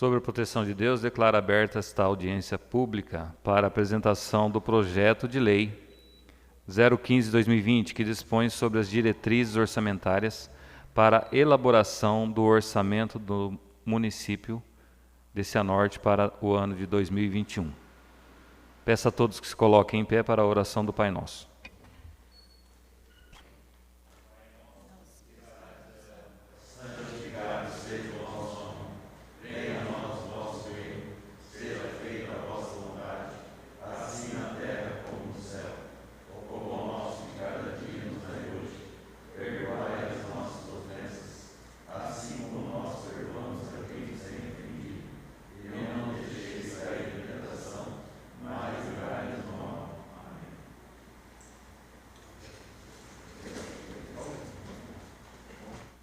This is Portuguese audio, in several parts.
Sobre a proteção de Deus, declaro aberta esta audiência pública para apresentação do projeto de lei 015/2020, que dispõe sobre as diretrizes orçamentárias para elaboração do orçamento do município de Cianorte para o ano de 2021. Peço a todos que se coloquem em pé para a oração do Pai Nosso.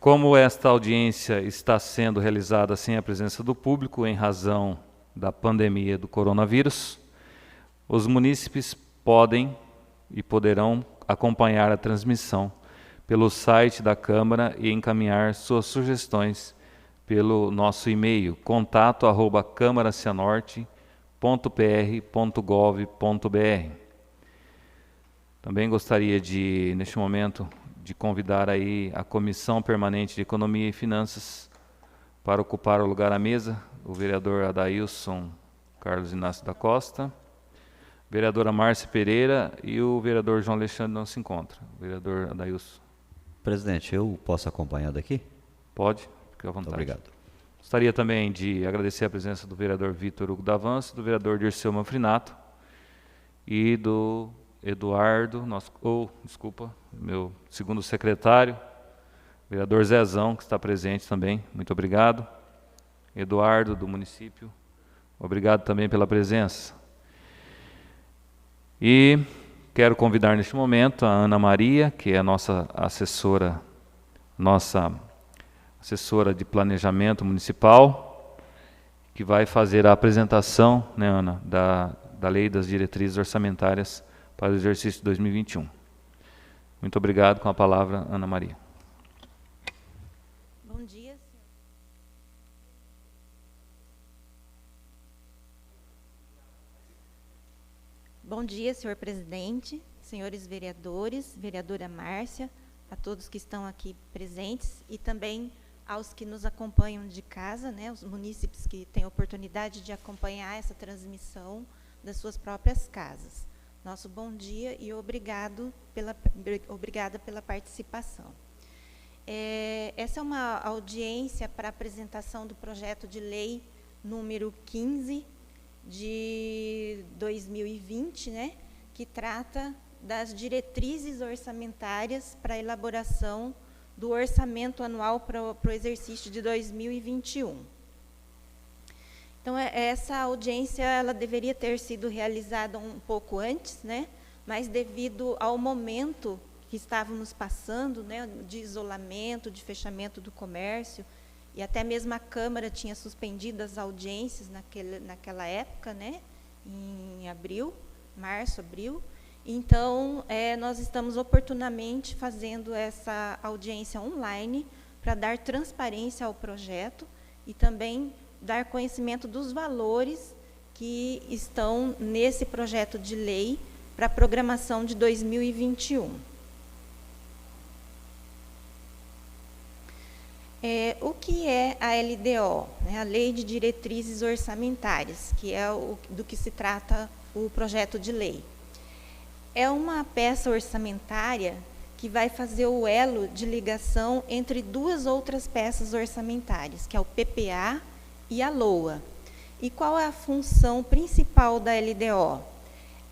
Como esta audiência está sendo realizada sem a presença do público em razão da pandemia do coronavírus, os munícipes podem e poderão acompanhar a transmissão pelo site da Câmara e encaminhar suas sugestões pelo nosso e-mail contato@câmaracianorte.pr.gov.br. Também gostaria de, neste momento, de convidar aí a Comissão Permanente de Economia e Finanças para ocupar o lugar à mesa, o vereador Adailson Carlos Inácio da Costa, vereadora Márcia Pereira e o vereador João Alexandre não se encontra. Vereador Adailson. Presidente, eu posso acompanhar daqui? Pode, fique à vontade. Muito obrigado. Gostaria também de agradecer a presença do vereador Vitor Hugo Davanço, do vereador Dirceu Manfrinato e do Eduardo, meu segundo secretário, vereador Zezão, que está presente também, muito obrigado. Eduardo, do município, obrigado também pela presença. E quero convidar neste momento a Ana Maria, que é a nossa assessora de planejamento municipal, que vai fazer a apresentação, né, Ana, da lei das diretrizes orçamentárias para o exercício de 2021. Muito obrigado. Com a palavra, Ana Maria. Bom dia. Bom dia, senhor presidente, senhores vereadores, vereadora Márcia, a todos que estão aqui presentes e também aos que nos acompanham de casa, né, os munícipes que têm oportunidade de acompanhar essa transmissão das suas próprias casas. Nosso bom dia e obrigada pela participação. Essa é uma audiência para apresentação do projeto de lei número 15 de 2020, né, que trata das diretrizes orçamentárias para a elaboração do orçamento anual para o exercício de 2021. Então, essa audiência ela deveria ter sido realizada um pouco antes, né? Mas devido ao momento que estávamos passando, né, de isolamento, de fechamento do comércio, e até mesmo a Câmara tinha suspendido as audiências naquela época, né, em março, abril. Então, nós estamos oportunamente fazendo essa audiência online para dar transparência ao projeto e também dar conhecimento dos valores que estão nesse projeto de lei para a programação de 2021. O que é a LDO, né, a Lei de Diretrizes Orçamentárias, que é do que se trata o projeto de lei? É uma peça orçamentária que vai fazer o elo de ligação entre duas outras peças orçamentárias, que é o PPA e a LOA. E qual é a função principal da LDO?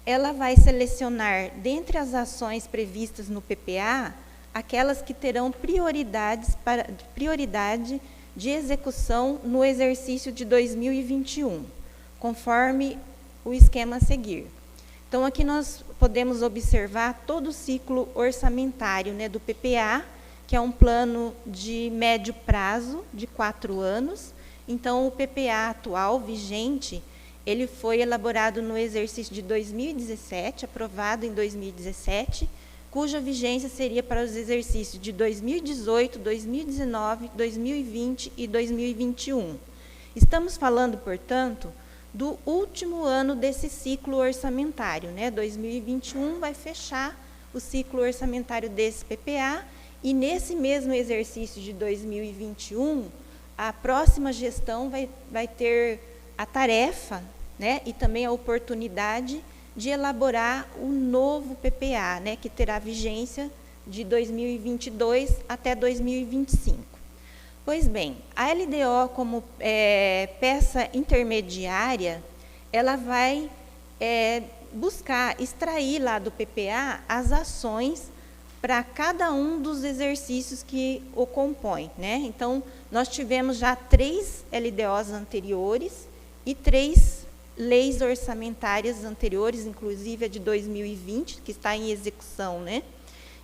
Ela vai selecionar, dentre as ações previstas no PPA, aquelas que terão prioridade de execução no exercício de 2021, conforme o esquema a seguir. Então, aqui nós podemos observar todo o ciclo orçamentário, né, do PPA, que é um plano de médio prazo, de 4 anos. Então, o PPA atual, vigente, ele foi elaborado no exercício de 2017, aprovado em 2017, cuja vigência seria para os exercícios de 2018, 2019, 2020 e 2021. Estamos falando, portanto, do último ano desse ciclo orçamentário, né? 2021 vai fechar o ciclo orçamentário desse PPA, e nesse mesmo exercício de 2021, a próxima gestão vai ter a tarefa, né, e também a oportunidade de elaborar o novo PPA, né, que terá vigência de 2022 até 2025. Pois bem, a LDO, como peça intermediária, ela vai buscar extrair lá do PPA as ações para cada um dos exercícios que o compõem, né? Então, nós tivemos já 3 LDOs anteriores e 3 leis orçamentárias anteriores, inclusive a de 2020, que está em execução, né?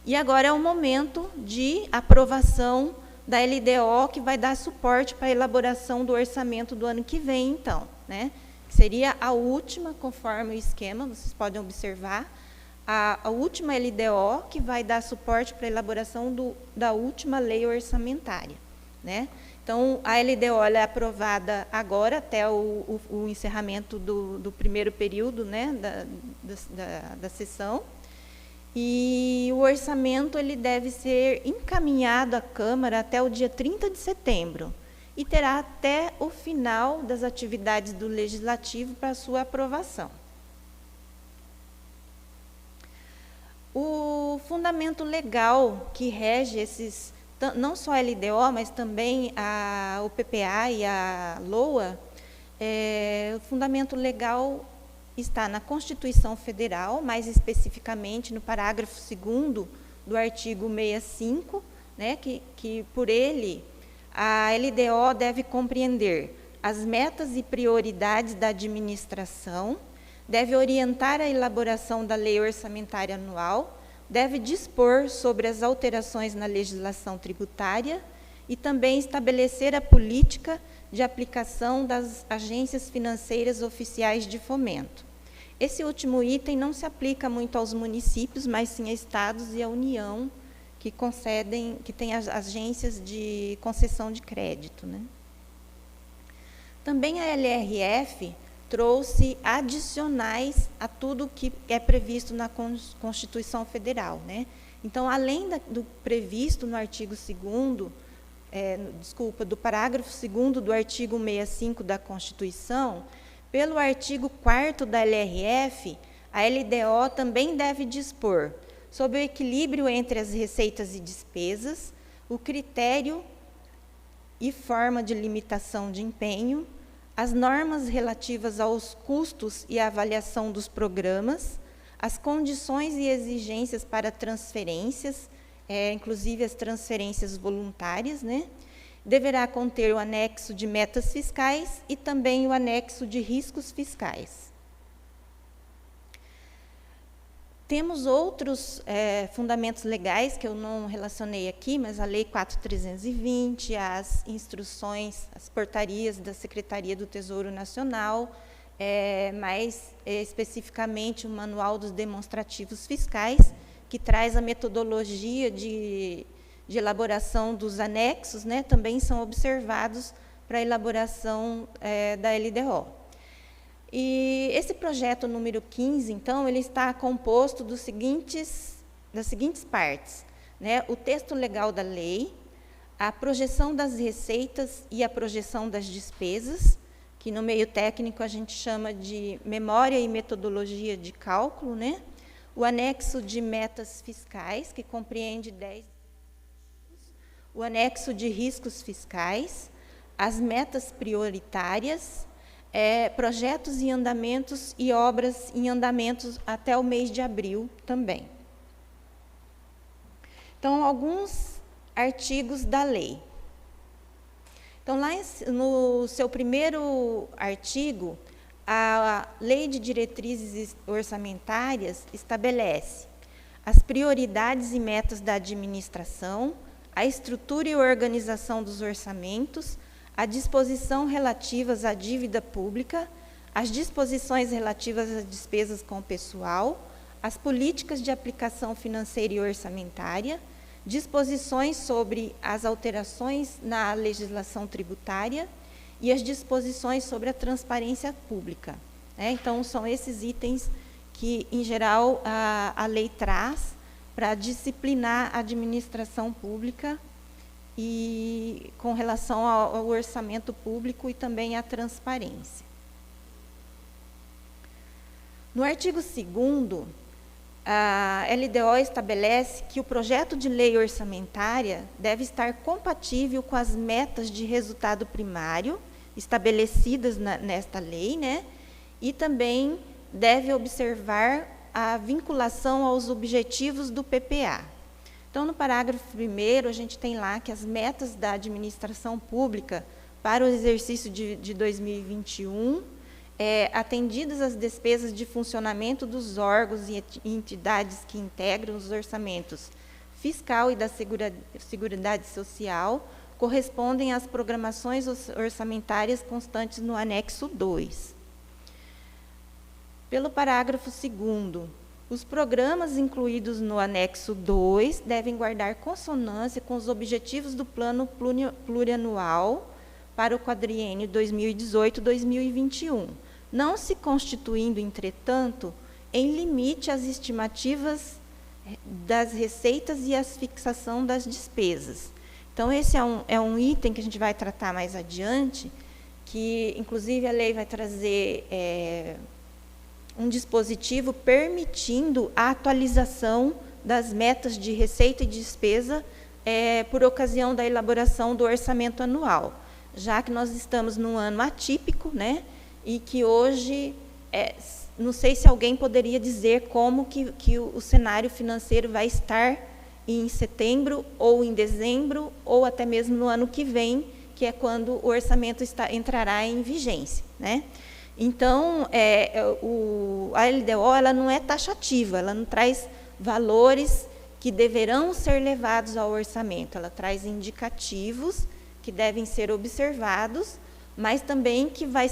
E agora é o momento de aprovação da LDO, que vai dar suporte para a elaboração do orçamento do ano que vem, então, né? Seria a última, conforme o esquema, vocês podem observar, a última LDO que vai dar suporte para a elaboração da última lei orçamentária, né? Então, a LDO ela é aprovada agora, até o encerramento do primeiro período, né, da sessão, e o orçamento ele deve ser encaminhado à Câmara até o dia 30 de setembro, e terá até o final das atividades do Legislativo para sua aprovação. O fundamento legal que rege esses, não só a LDO, mas também o PPA e a LOA, o fundamento legal está na Constituição Federal, mais especificamente no parágrafo 2º do artigo 65, né, que por ele a LDO deve compreender as metas e prioridades da administração, deve orientar a elaboração da lei orçamentária anual, deve dispor sobre as alterações na legislação tributária e também estabelecer a política de aplicação das agências financeiras oficiais de fomento. Esse último item não se aplica muito aos municípios, mas sim a estados e à União, que têm as agências de concessão de crédito, né? Também a LRF trouxe adicionais a tudo que é previsto na Constituição Federal, né? Então, além do previsto no artigo 2º, do parágrafo 2º do artigo 65 da Constituição, pelo artigo 4º da LRF, a LDO também deve dispor sobre o equilíbrio entre as receitas e despesas, o critério e forma de limitação de empenho, as normas relativas aos custos e à avaliação dos programas, as condições e exigências para transferências, inclusive as transferências voluntárias, né? Deverá conter o anexo de metas fiscais e também o anexo de riscos fiscais. Temos outros fundamentos legais que eu não relacionei aqui, mas a Lei 4.320, as instruções, as portarias da Secretaria do Tesouro Nacional, mais especificamente o Manual dos Demonstrativos Fiscais, que traz a metodologia de elaboração dos anexos, né, também são observados para a elaboração da LDO. E esse projeto número 15, então, ele está composto das seguintes partes, né? O texto legal da lei, a projeção das receitas e a projeção das despesas, que no meio técnico a gente chama de memória e metodologia de cálculo, né? O anexo de metas fiscais, que compreende 10, o anexo de riscos fiscais, as metas prioritárias, projetos em andamentos e obras em andamentos até o mês de abril também. Então, alguns artigos da lei. Então, lá no seu primeiro artigo, a Lei de Diretrizes Orçamentárias estabelece as prioridades e metas da administração, a estrutura e organização dos orçamentos, a disposição relativas à dívida pública, as disposições relativas às despesas com o pessoal, as políticas de aplicação financeira e orçamentária, disposições sobre as alterações na legislação tributária e as disposições sobre a transparência pública. Né? Então, são esses itens que, em geral, a lei traz para disciplinar a administração pública e com relação ao orçamento público e também à transparência. No artigo 2º, a LDO estabelece que o projeto de lei orçamentária deve estar compatível com as metas de resultado primário estabelecidas nesta lei, né? E também deve observar a vinculação aos objetivos do PPA. Então, no parágrafo 1º, a gente tem lá que as metas da administração pública para o exercício de 2021, atendidas as despesas de funcionamento dos órgãos e entidades que integram os orçamentos fiscal e da Seguridade Social, correspondem às programações orçamentárias constantes no anexo 2. Pelo parágrafo 2º, os programas incluídos no anexo 2 devem guardar consonância com os objetivos do plano plurianual para o quadriênio 2018-2021, não se constituindo, entretanto, em limite às estimativas das receitas e à fixação das despesas. Então, esse é um item que a gente vai tratar mais adiante, que, inclusive, a lei vai trazer um dispositivo permitindo a atualização das metas de receita e despesa por ocasião da elaboração do orçamento anual, já que nós estamos num ano atípico, né, e que hoje, não sei se alguém poderia dizer como que o cenário financeiro vai estar em setembro, ou em dezembro, ou até mesmo no ano que vem, que é quando o orçamento entrará em vigência, né? Então, a LDO ela não é taxativa, ela não traz valores que deverão ser levados ao orçamento, ela traz indicativos que devem ser observados, mas também que vai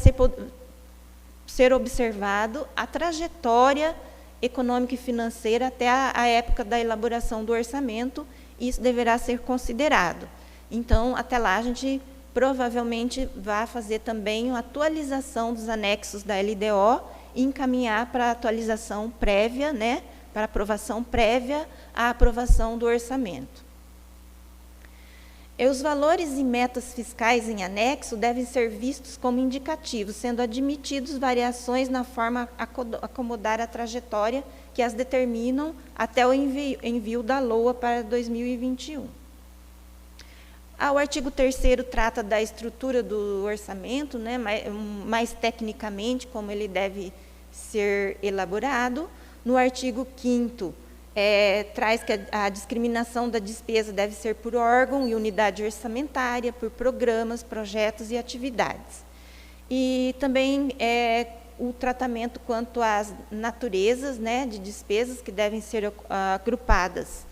ser observado a trajetória econômica e financeira até a época da elaboração do orçamento, e isso deverá ser considerado. Então, até lá, a gente provavelmente vai fazer também uma atualização dos anexos da LDO e encaminhar para a atualização prévia, né, para aprovação prévia à aprovação do orçamento. E os valores e metas fiscais em anexo devem ser vistos como indicativos, sendo admitidos variações na forma a acomodar a trajetória que as determinam até o envio da LOA para 2021. O artigo 3º trata da estrutura do orçamento, né, mais tecnicamente, como ele deve ser elaborado. No artigo 5º, traz que a discriminação da despesa deve ser por órgão e unidade orçamentária, por programas, projetos e atividades. E também o tratamento quanto às naturezas, né, de despesas que devem ser agrupadas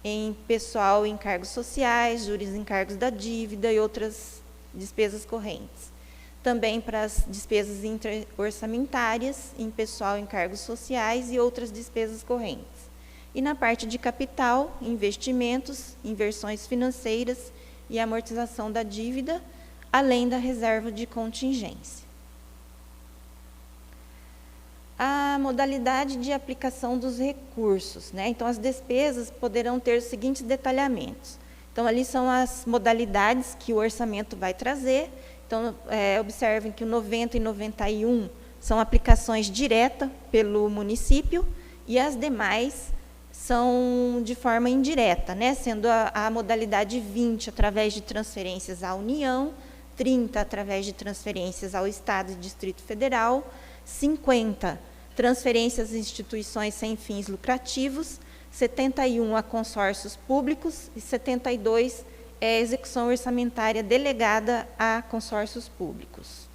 em pessoal em encargos sociais, juros em encargos da dívida e outras despesas correntes. Também para as despesas intra-orçamentárias, em pessoal em encargos sociais e outras despesas correntes. E na parte de capital, investimentos, inversões financeiras e amortização da dívida, além da reserva de contingência. A modalidade de aplicação dos recursos, né? Então, as despesas poderão ter os seguintes detalhamentos. Então, ali são as modalidades que o orçamento vai trazer. Então, observem que o 90 e 91 são aplicações diretas pelo município e as demais são de forma indireta, né? Sendo a modalidade 20 através de transferências à União, 30 através de transferências ao Estado e Distrito Federal, 50 transferências às instituições sem fins lucrativos, 71 a consórcios públicos e 72 execução orçamentária delegada a consórcios públicos.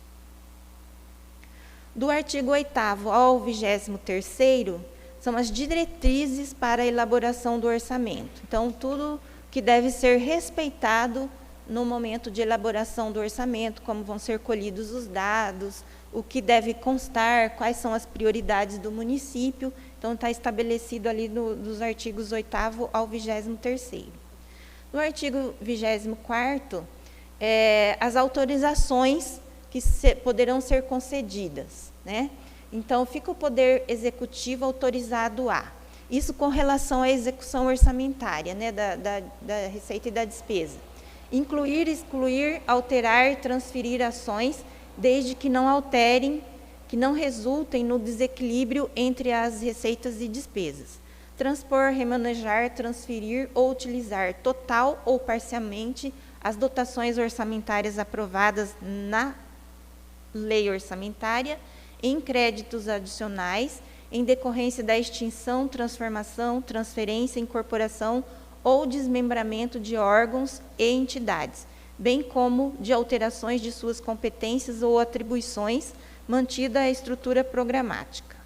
Do artigo 8º ao 23º, são as diretrizes para a elaboração do orçamento. Então, tudo que deve ser respeitado no momento de elaboração do orçamento, como vão ser colhidos os dados, o que deve constar, quais são as prioridades do município. Então, está estabelecido ali dos artigos 8º ao 23º. No artigo 24º, as autorizações que poderão ser concedidas, né? Então, fica o Poder Executivo autorizado a. Isso com relação à execução orçamentária, né, da receita e da despesa. Incluir, excluir, alterar, transferir ações, desde que não alterem, que não resultem no desequilíbrio entre as receitas e despesas. Transpor, remanejar, transferir ou utilizar total ou parcialmente as dotações orçamentárias aprovadas na lei orçamentária em créditos adicionais em decorrência da extinção, transformação, transferência, incorporação ou desmembramento de órgãos e entidades, bem como de alterações de suas competências ou atribuições, mantida a estrutura programática.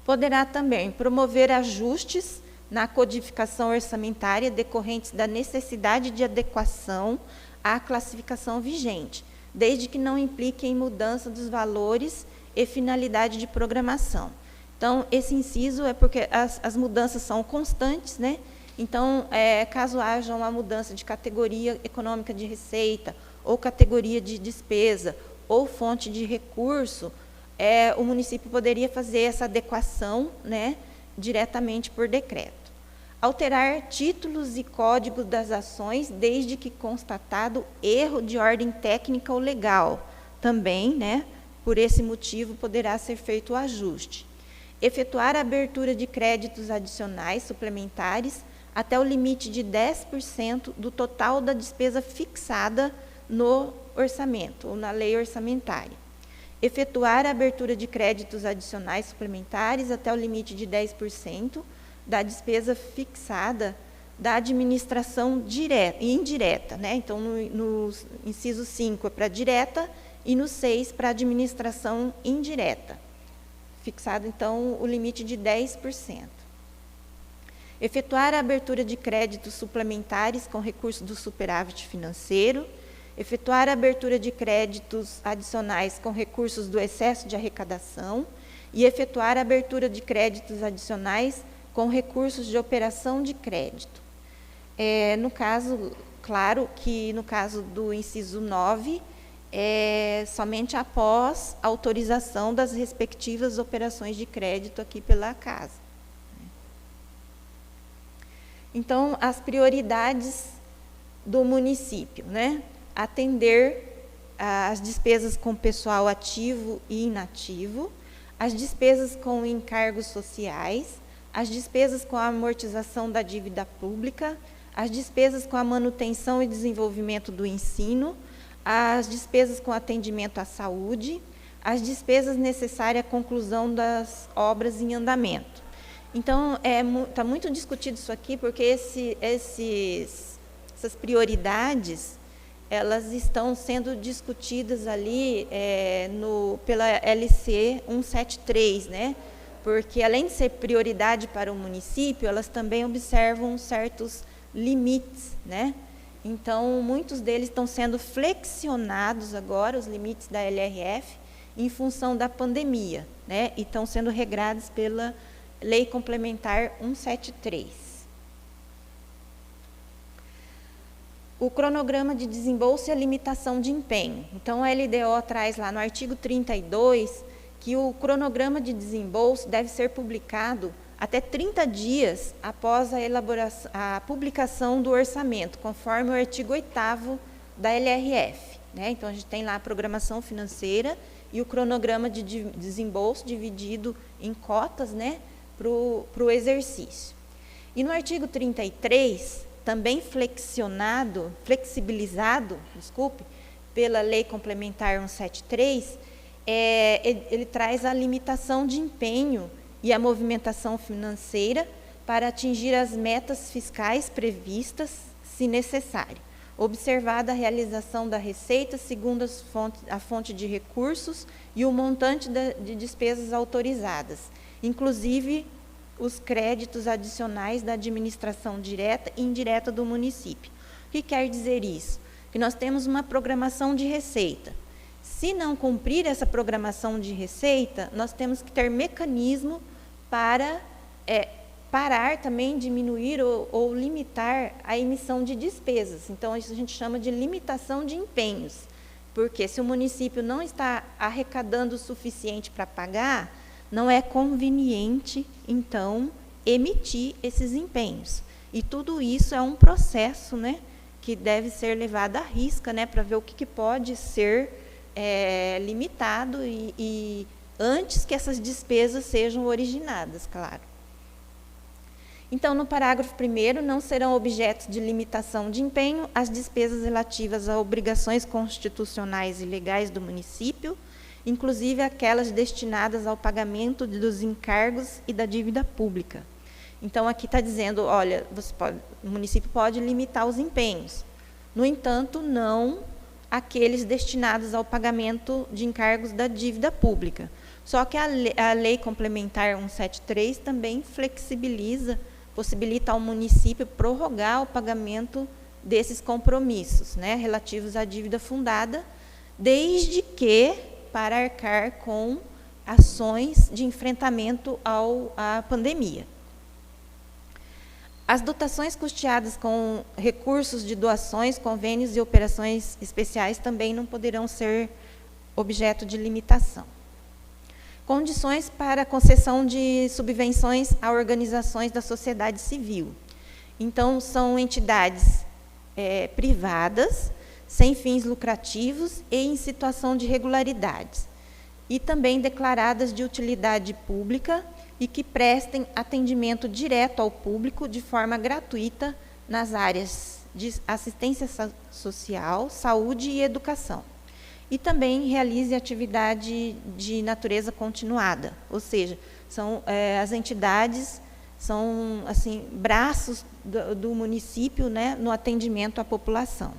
Poderá também promover ajustes na codificação orçamentária decorrentes da necessidade de adequação à classificação vigente, desde que não impliquem mudança dos valores e finalidade de programação. Então, esse inciso é porque as mudanças são constantes, né? Então, caso haja uma mudança de categoria econômica de receita, ou categoria de despesa, ou fonte de recurso, o município poderia fazer essa adequação, né, diretamente por decreto. Alterar títulos e códigos das ações, desde que constatado erro de ordem técnica ou legal. Também, né, por esse motivo, poderá ser feito o ajuste. Efetuar a abertura de créditos adicionais suplementares até o limite de 10% do total da despesa fixada no orçamento, ou na lei orçamentária. Efetuar a abertura de créditos adicionais suplementares até o limite de 10% da despesa fixada da administração direta e indireta, né? Então, no inciso 5 é para direta e no 6 para administração indireta. Fixado, então, o limite de 10%. Efetuar a abertura de créditos suplementares com recurso do superávit financeiro. Efetuar a abertura de créditos adicionais com recursos do excesso de arrecadação. E efetuar a abertura de créditos adicionais com recursos de operação de crédito. No caso, claro que no caso do inciso 9, somente após autorização das respectivas operações de crédito aqui pela Casa. Então, as prioridades do município, né? Atender as despesas com pessoal ativo e inativo, as despesas com encargos sociais, as despesas com a amortização da dívida pública, as despesas com a manutenção e desenvolvimento do ensino, as despesas com atendimento à saúde, as despesas necessárias à conclusão das obras em andamento. Então, está muito discutido isso aqui, porque essas prioridades, elas estão sendo discutidas ali pela LC 173, né? Porque, além de ser prioridade para o município, elas também observam certos limites, né? Então, muitos deles estão sendo flexionados agora, os limites da LRF, em função da pandemia, né? E estão sendo regrados pela Lei Complementar 173. O cronograma de desembolso e a limitação de empenho. Então, a LDO traz lá no artigo 32 que o cronograma de desembolso deve ser publicado até 30 dias após a publicação do orçamento, conforme o artigo 8º da LRF. Né? Então, a gente tem lá a programação financeira e o cronograma de desembolso dividido em cotas, né, para o exercício. E no artigo 33, também flexibilizado, pela Lei Complementar 173, ele traz a limitação de empenho e a movimentação financeira para atingir as metas fiscais previstas, se necessário, observada a realização da receita segundo a fonte de recursos e o montante de despesas autorizadas, inclusive os créditos adicionais da administração direta e indireta do município. O que quer dizer isso? Que nós temos uma programação de receita. Se não cumprir essa programação de receita, nós temos que ter mecanismo para parar também, diminuir ou limitar a emissão de despesas. Então, isso a gente chama de limitação de empenhos, Porque se o município não está arrecadando o suficiente para pagar, não é conveniente, então, emitir esses empenhos. E tudo isso é um processo, né, que deve ser levado à risca, né, para ver o que pode ser limitado e antes que essas despesas sejam originadas, claro. Então, no parágrafo 1º, não serão objetos de limitação de empenho as despesas relativas a obrigações constitucionais e legais do município, inclusive aquelas destinadas ao pagamento dos encargos e da dívida pública. Então, aqui está dizendo, olha, o município pode limitar os empenhos. No entanto, não aqueles destinados ao pagamento de encargos da dívida pública. Só que a lei complementar 173 também possibilita ao município prorrogar o pagamento desses compromissos, né, relativos à dívida fundada, desde que para arcar com ações de enfrentamento à pandemia. As dotações custeadas com recursos de doações, convênios e operações especiais também não poderão ser objeto de limitação. Condições para a concessão de subvenções a organizações da sociedade civil. Então, são entidades privadas, sem fins lucrativos e em situação de irregularidades, e também declaradas de utilidade pública e que prestem atendimento direto ao público de forma gratuita nas áreas de assistência social, saúde e educação. E também realize atividade de natureza continuada, ou seja, as entidades são assim, braços do município, né, no atendimento à população.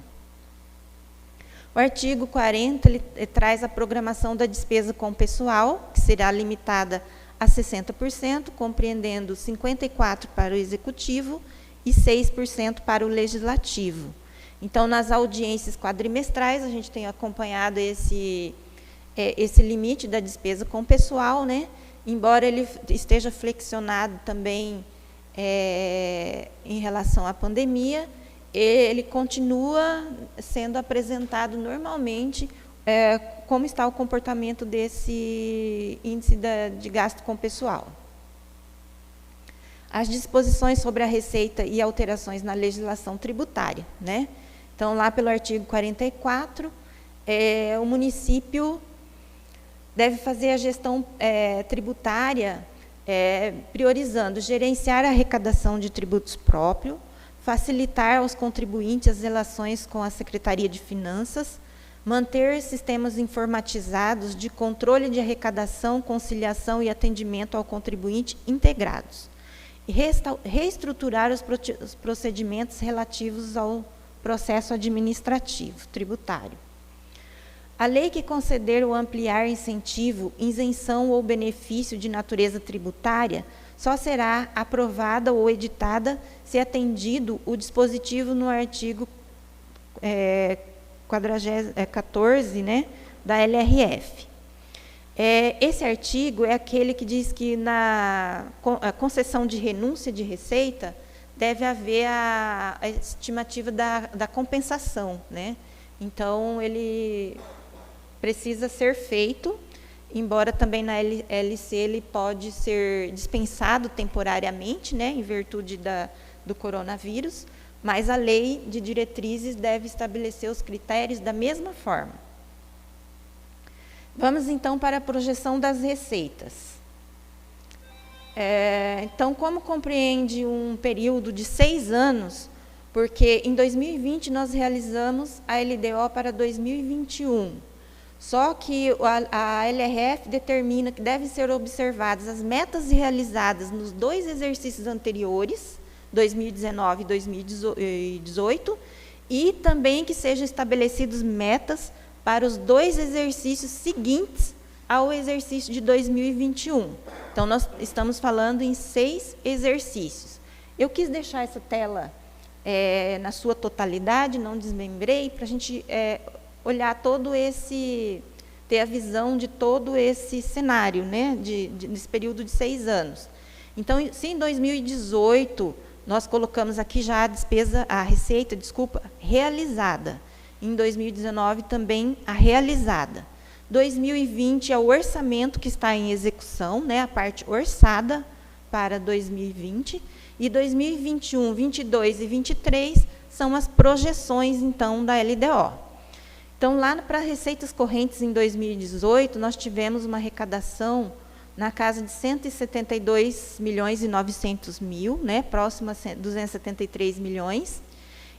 O artigo 40 ele traz a programação da despesa com pessoal, que será limitada a 60%, compreendendo 54% para o executivo e 6% para o legislativo. Então, nas audiências quadrimestrais, a gente tem acompanhado esse limite da despesa com pessoal, né? Embora ele esteja flexionado também em relação à pandemia, ele continua sendo apresentado normalmente como está o comportamento desse índice de gasto com pessoal. As disposições sobre a receita e alterações na legislação tributária, né? Então, lá pelo artigo 44, o município deve fazer a gestão tributária priorizando gerenciar a arrecadação de tributos próprios, facilitar aos contribuintes as relações com a Secretaria de Finanças, manter sistemas informatizados de controle de arrecadação, conciliação e atendimento ao contribuinte integrados, e reestruturar os procedimentos relativos ao processo administrativo tributário. A lei que conceder ou ampliar incentivo, isenção ou benefício de natureza tributária só será aprovada ou editada se atendido o dispositivo no artigo 14, né, da LRF. Esse artigo é aquele que diz que na concessão de renúncia de receita deve haver a estimativa da compensação, né? Então, ele precisa ser feito, embora também na LC ele pode ser dispensado temporariamente, né, em virtude do coronavírus, mas a lei de diretrizes deve estabelecer os critérios da mesma forma. Vamos, então, para a projeção das receitas. Então, como compreende um período de 6 anos, porque em 2020 nós realizamos a LDO para 2021, só que a LRF determina que devem ser observadas as metas realizadas nos 2 exercícios anteriores, 2019 e 2018, e também que sejam estabelecidas metas para os 2 exercícios seguintes ao exercício de 2021. Então, nós estamos falando em 6 exercícios. Eu quis deixar essa tela na sua totalidade, não desmembrei, para a gente olhar ter a visão de todo esse cenário, né, nesse período de 6 anos. Então, se em 2018 nós colocamos aqui já a receita realizada. em 2019 também a realizada. 2020 é o orçamento que está em execução, né, a parte orçada para 2020, e 2021, 22 e 23 são as projeções, então, da LDO. Então, lá para receitas correntes em 2018, nós tivemos uma arrecadação na casa de 172 milhões e 900 mil, né, próxima a 273 milhões.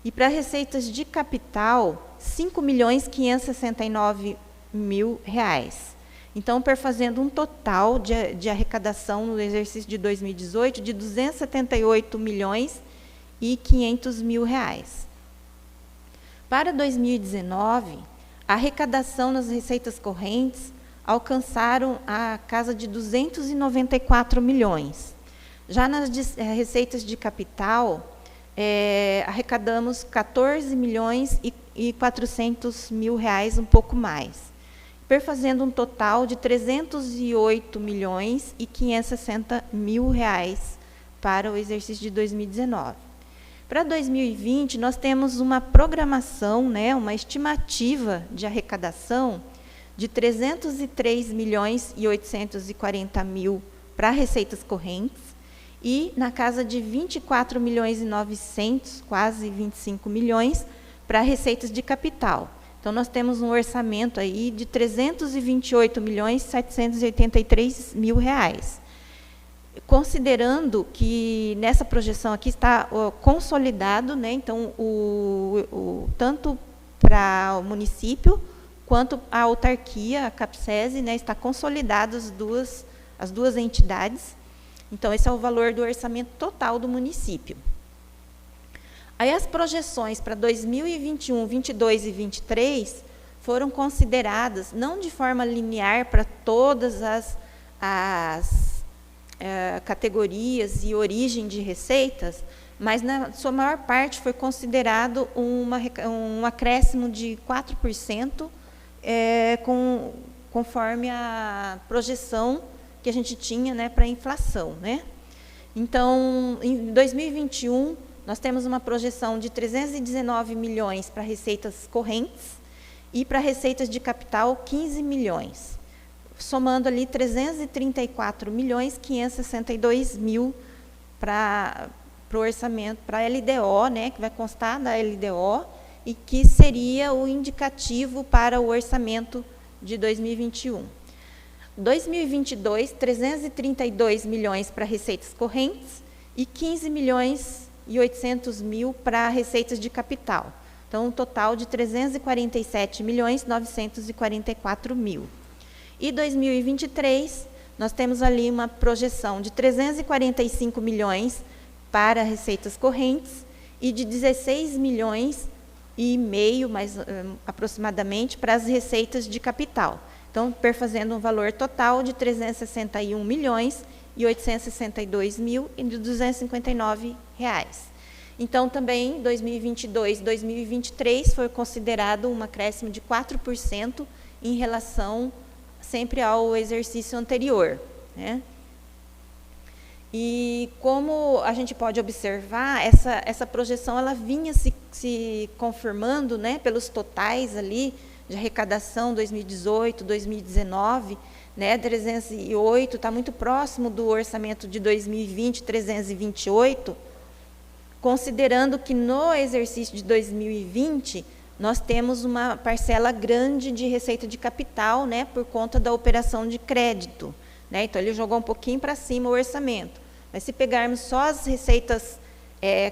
E para receitas de capital, 5 milhões 569 mil reais. Então, fazendo um total de arrecadação no exercício de 2018 de 278 milhões e 500 mil reais. Para 2019, a arrecadação nas receitas correntes alcançaram a casa de 294 milhões. Já nas receitas de capital, arrecadamos 14 milhões e 400 mil reais, um pouco mais, fazendo um total de 308 milhões e 560 mil reais para o exercício de 2019. Para 2020, nós temos uma programação, né, uma estimativa de arrecadação de 303 milhões e 840 mil para receitas correntes e na casa de 24 milhões e 900, quase 25 milhões, para receitas de capital. Então, nós temos um orçamento aí de 328 milhões e 783 mil reais. Considerando que nessa projeção aqui está consolidado, né, então, tanto para o município quanto a autarquia, a CAPSESE, né, está consolidado as duas entidades. Então, esse é o valor do orçamento total do município. Aí as projeções para 2021, 22 e 23 foram consideradas, não de forma linear para todas as categorias e origem de receitas, mas na sua maior parte foi considerado um acréscimo de 4%, conforme a projeção que a gente tinha, né, para a inflação, né? Então, em 2021, nós temos uma projeção de 319 milhões para receitas correntes e para receitas de capital 15 milhões, somando ali 334 milhões 562 mil para o orçamento, para a LDO, né, que vai constar da LDO e que seria o indicativo para o orçamento de 2021. 2022, 332 milhões para receitas correntes e 15 milhões e 800 mil para receitas de capital. Então, um total de 347 milhões 944 mil. E 2023, nós temos ali uma projeção de 345 milhões para receitas correntes e de 16 milhões e meio, mais aproximadamente, para as receitas de capital. Então, perfazendo um valor total de 361 milhões e 862 mil e de 259 reais. Então, também, 2022 e 2023 foi considerado um acréscimo de 4% em relação sempre ao exercício anterior, né? E como a gente pode observar, essa projeção ela vinha se confirmando, né, pelos totais ali de arrecadação 2018, 2019, né, 308, está muito próximo do orçamento de 2020, 328, considerando que no exercício de 2020 nós temos uma parcela grande de receita de capital, né, por conta da operação de crédito, né? Então, ele jogou um pouquinho para cima o orçamento. Mas, se pegarmos só as receitas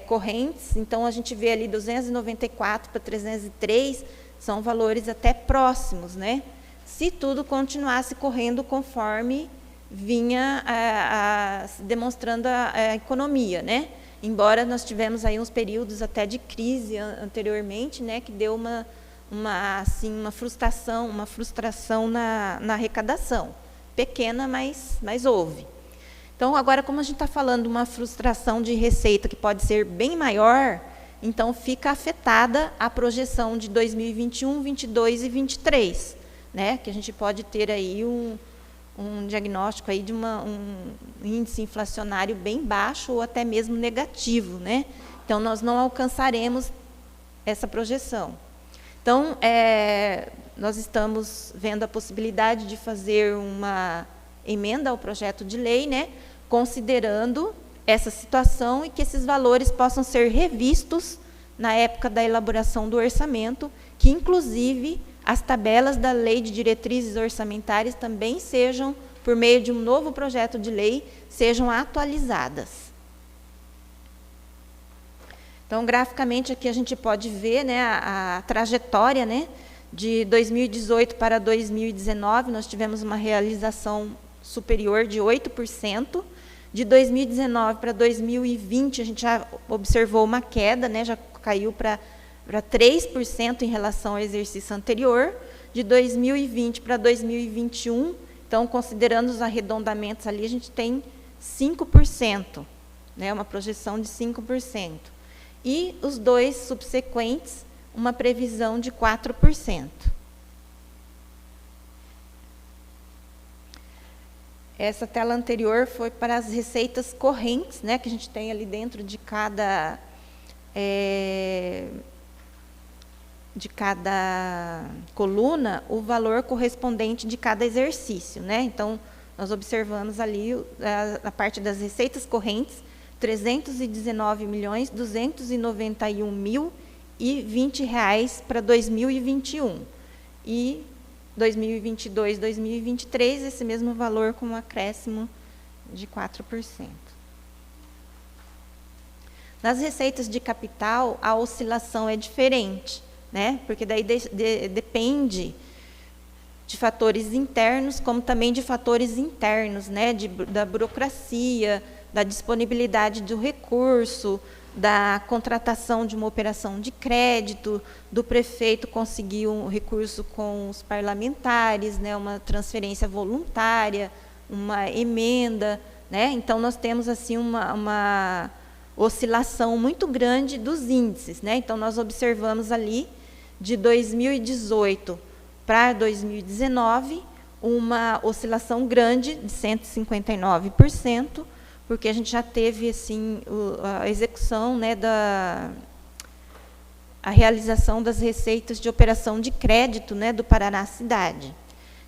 correntes, então, a gente vê ali 294 para 303, são valores até próximos, né? Se tudo continuasse correndo conforme vinha demonstrando a economia, né? Embora nós tivemos aí uns períodos até de crise anteriormente, né, que deu uma frustração na arrecadação. Pequena, mas houve. Então, agora, como a gente está falando de uma frustração de receita que pode ser bem maior, então fica afetada a projeção de 2021, 22 e 23, né, que a gente pode ter aí um diagnóstico aí de um índice inflacionário bem baixo ou até mesmo negativo, né? Então, nós não alcançaremos essa projeção. Então, nós estamos vendo a possibilidade de fazer uma emenda ao projeto de lei, né, considerando essa situação e que esses valores possam ser revistos na época da elaboração do orçamento, que, inclusive, as tabelas da Lei de Diretrizes Orçamentárias também sejam, por meio de um novo projeto de lei, sejam atualizadas. Então, graficamente, aqui a gente pode ver, né, a trajetória, né, de 2018 para 2019, nós tivemos uma realização superior de 8%. De 2019 para 2020, a gente já observou uma queda, né, já caiu para 3% em relação ao exercício anterior. De 2020 para 2021, então, considerando os arredondamentos ali, a gente tem 5%, né, uma projeção de 5%. E os 2 subsequentes, uma previsão de 4%. Essa tela anterior foi para as receitas correntes, né, que a gente tem ali dentro de cada coluna, o valor correspondente de cada exercício, né? Então, nós observamos ali a parte das receitas correntes, R$ 319.291.020 para 2021. E 2022, 2023, esse mesmo valor com um acréscimo de 4%. Nas receitas de capital, a oscilação é diferente, né? Porque daí depende de fatores internos, como também de fatores internos, né? Da burocracia, da disponibilidade do recurso, da contratação de uma operação de crédito, do prefeito conseguir um recurso com os parlamentares, né, uma transferência voluntária, uma emenda, né? Então, nós temos assim uma oscilação muito grande dos índices, né? Então, nós observamos ali, de 2018 para 2019, uma oscilação grande de 159%, porque a gente já teve assim a execução, né, a realização das receitas de operação de crédito, né, do Paraná Cidade.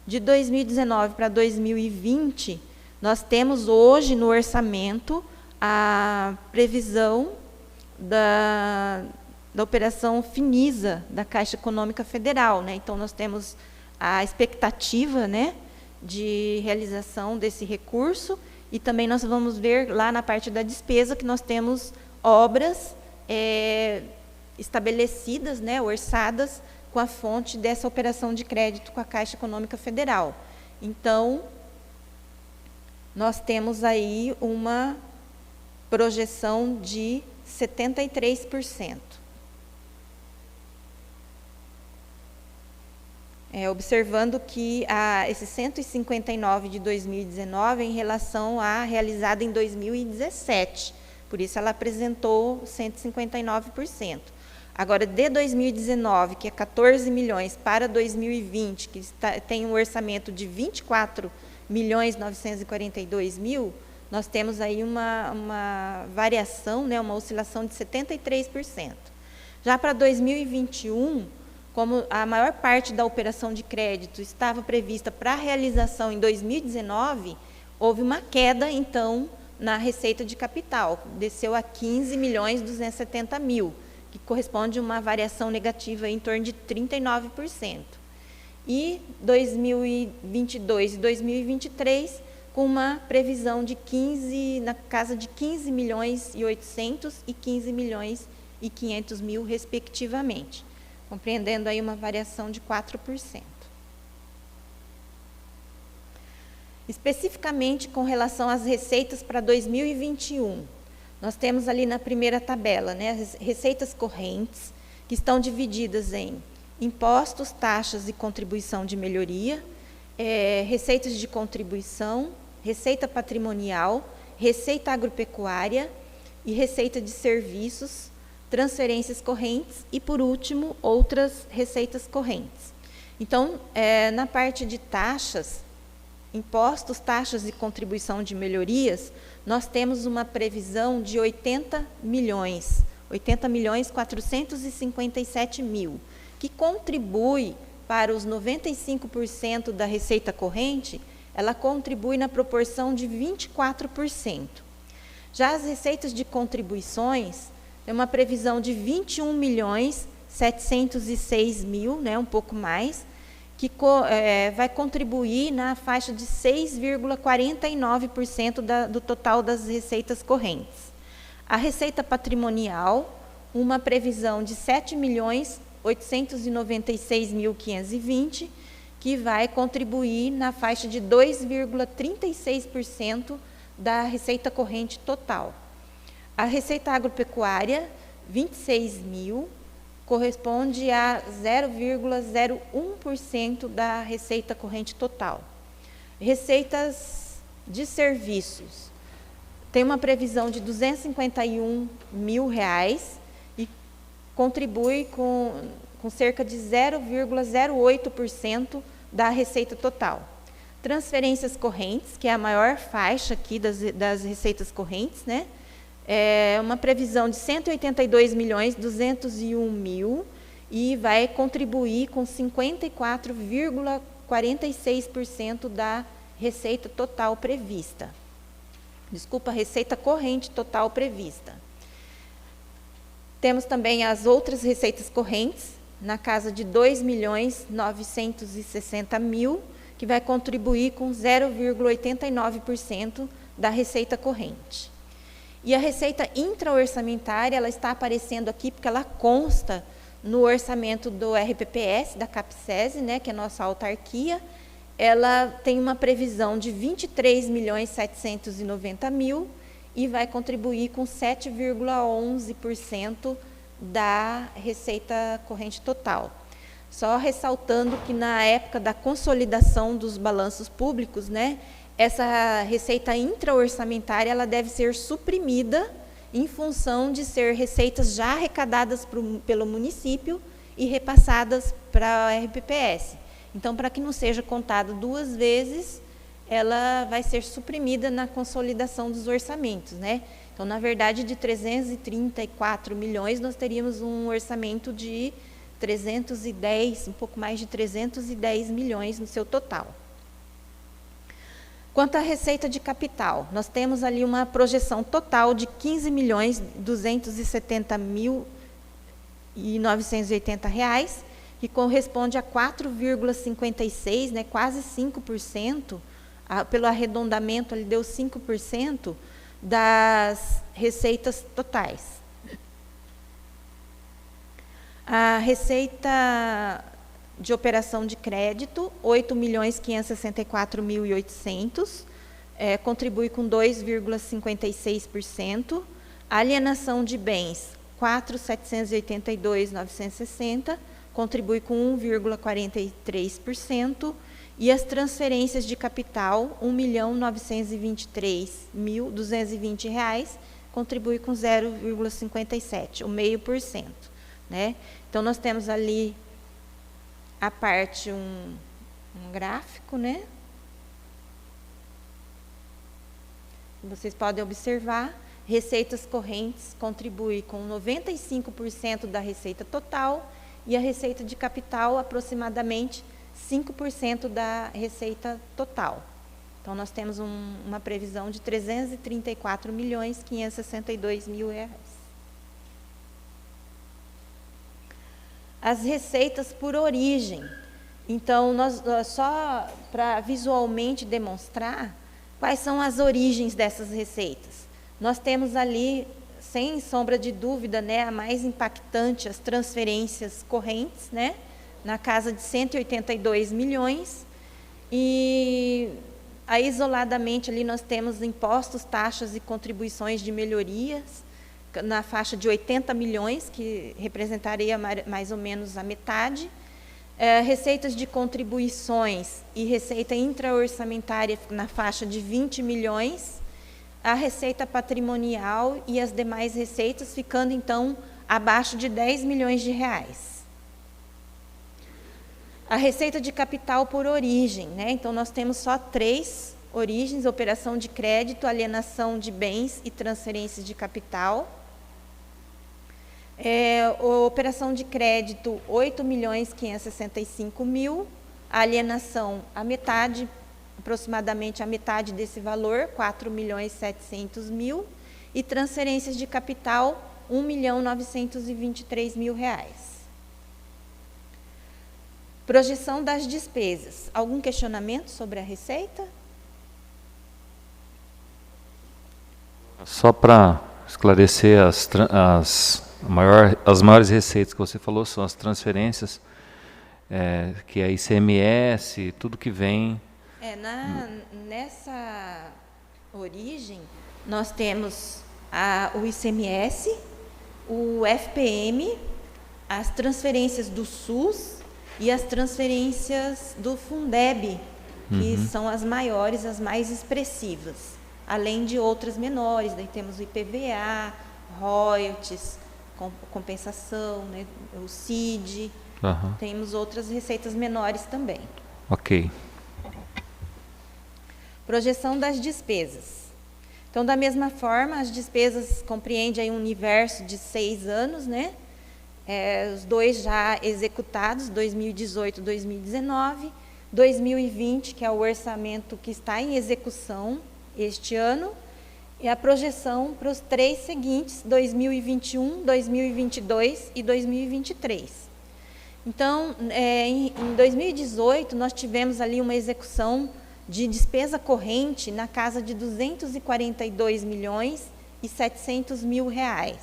De 2019 para 2020, nós temos hoje no orçamento a previsão da operação Finisa da Caixa Econômica Federal, né? Então, nós temos a expectativa, né, de realização desse recurso. E também nós vamos ver lá na parte da despesa que nós temos obras estabelecidas, né, orçadas com a fonte dessa operação de crédito com a Caixa Econômica Federal. Então, nós temos aí uma projeção de 73%. Observando que esse 159 de 2019 é em relação à realizada em 2017, por isso ela apresentou 159%. Agora, de 2019, que é 14 milhões, para 2020, que tem um orçamento de 24.942.000, nós temos aí uma variação, né, uma oscilação de 73%. Já para 2021, como a maior parte da operação de crédito estava prevista para realização em 2019, houve uma queda, então, na receita de capital, desceu a 15.270.000, que corresponde a uma variação negativa em torno de 39%. E 2022 e 2023, com uma previsão de na casa de 15.800.000 e 15.500.000, respectivamente, compreendendo aí uma variação de 4%. Especificamente com relação às receitas para 2021, nós temos ali na primeira tabela, né, as receitas correntes, que estão divididas em impostos, taxas e contribuição de melhoria, receitas de contribuição, receita patrimonial, receita agropecuária e receita de serviços, transferências correntes e, por último, outras receitas correntes. Então, na parte de taxas, impostos, taxas e contribuição de melhorias, nós temos uma previsão de 80.457.000, que contribui para os 95% da receita corrente, ela contribui na proporção de 24%. Já as receitas de contribuições, tem uma previsão de 21.706.000, né, um pouco mais, que vai contribuir na faixa de 6,49% do total das receitas correntes. A receita patrimonial, uma previsão de 7.896.520, que vai contribuir na faixa de 2,36% da receita corrente total. A receita agropecuária, 26.000, corresponde a 0,01% da receita corrente total. Receitas de serviços, tem uma previsão de R$ 251.000 e contribui com cerca de 0,08% da receita total. Transferências correntes, que é a maior faixa aqui das receitas correntes, né? É uma previsão de R$ 182.201.000 e vai contribuir com 54,46% da receita total prevista. Desculpa, receita corrente total prevista. Temos também as outras receitas correntes, na casa de R$ 2.960.000, que vai contribuir com 0,89% da receita corrente. E a receita intra-orçamentária, ela está aparecendo aqui porque ela consta no orçamento do RPPS, da CAPESESE, né, que é a nossa autarquia. Ela tem uma previsão de R$ 23.790.000 e vai contribuir com 7,11% da receita corrente total. Só ressaltando que na época da consolidação dos balanços públicos, né, essa receita intra-orçamentária ela deve ser suprimida em função de ser receitas já arrecadadas pelo município e repassadas para a RPPS. Então, para que não seja contado duas vezes, ela vai ser suprimida na consolidação dos orçamentos, né? Então, na verdade, de 334 milhões, nós teríamos um orçamento de 310, um pouco mais de 310 milhões no seu total. Quanto à receita de capital, nós temos ali uma projeção total de R$ 15.270.980, que corresponde a 4,56%, né, quase 5%, pelo arredondamento, ele deu 5% das receitas totais. A receita de operação de crédito, R$ 8.564.800, contribui com 2,56%. A alienação de bens, R$ 4.782.960, contribui com 1,43%. E as transferências de capital, R$ 1.923.220, contribui com 0,57%, o 0,5%. Né? Então, nós temos ali a parte, um gráfico, né? Vocês podem observar, receitas correntes contribui com 95% da receita total e a receita de capital aproximadamente 5% da receita total. Então, nós temos uma previsão de R$ 334.562.000. As receitas por origem. Então, só para visualmente demonstrar quais são as origens dessas receitas. Nós temos ali, sem sombra de dúvida, né, a mais impactante, as transferências correntes, né, na casa de 182 milhões. E aí, isoladamente, ali nós temos impostos, taxas e contribuições de melhorias, na faixa de 80 milhões, que representaria mais ou menos a metade. Receitas de contribuições e receita intra-orçamentária na faixa de 20 milhões. A receita patrimonial e as demais receitas ficando, então, abaixo de 10 milhões de reais. A receita de capital por origem, né? Então, nós temos só 3 origens: operação de crédito, alienação de bens e transferências de capital. Operação de crédito, 8.565.000, alienação, a metade, aproximadamente a metade desse valor, 4.700.000, e transferências de capital, R$1.923.000. Projeção das despesas. Algum questionamento sobre a receita? Só para esclarecer, as maiores receitas que você falou são as transferências, que é ICMS, tudo que vem... Nessa origem, nós temos o ICMS, o FPM, as transferências do SUS e as transferências do Fundeb, que são as maiores, as mais expressivas, além de outras menores. Daí temos o IPVA, royalties, compensação, né, o CID, temos outras receitas menores também. Ok. Projeção das despesas. Então, da mesma forma, as despesas compreendem aí um universo de 6 anos, né? Os 2 já executados, 2018 e 2019, 2020, que é o orçamento que está em execução este ano, e a projeção para os 3 seguintes, 2021, 2022 e 2023. Então, em 2018, nós tivemos ali uma execução de despesa corrente na casa de R$242.700.000.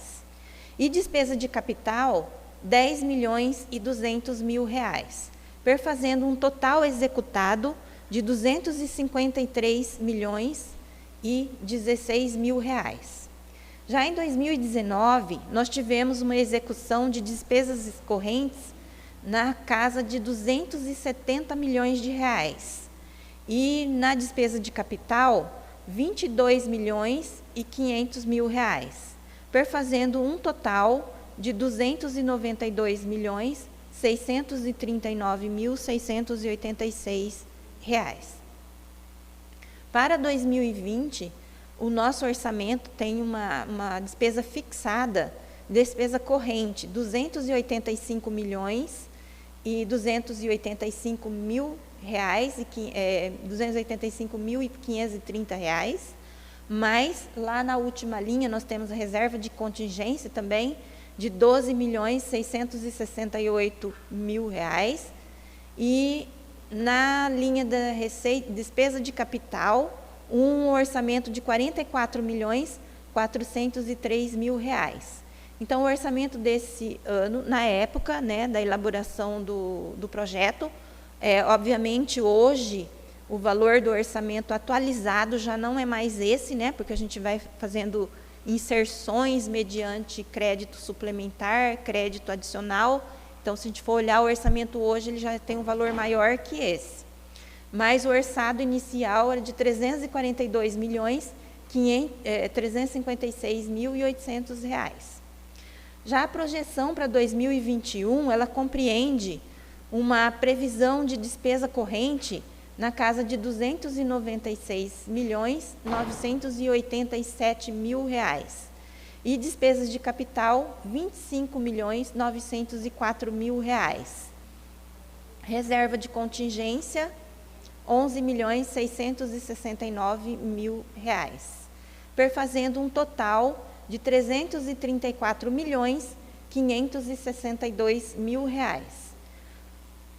E despesa de capital, R$10.200.000, perfazendo um total executado de R$253.016.000. Já em 2019, nós tivemos uma execução de despesas correntes na casa de R$270 milhões. E na despesa de capital, R$22.500.000, perfazendo um total de R$292.639.686. Para 2020, o nosso orçamento tem uma despesa fixada, despesa corrente, R$285.285.000, R$285.530, mas lá na última linha nós temos a reserva de contingência também de R$12.668.000, e na linha da receita, despesa de capital, um orçamento de R$44.403.000. Então, o orçamento desse ano, na época, né, da elaboração do projeto, obviamente, hoje, o valor do orçamento atualizado já não é mais esse, né, porque a gente vai fazendo inserções mediante crédito suplementar, crédito adicional. Então, se a gente for olhar o orçamento hoje, ele já tem um valor maior que esse. Mas o orçado inicial era de R$356.800. Já a projeção para 2021, ela compreende uma previsão de despesa corrente na casa de R$296.987.000 e despesas de capital R$25.904.000. Reserva de contingência R$11.669.000, perfazendo um total de R$334.562.000.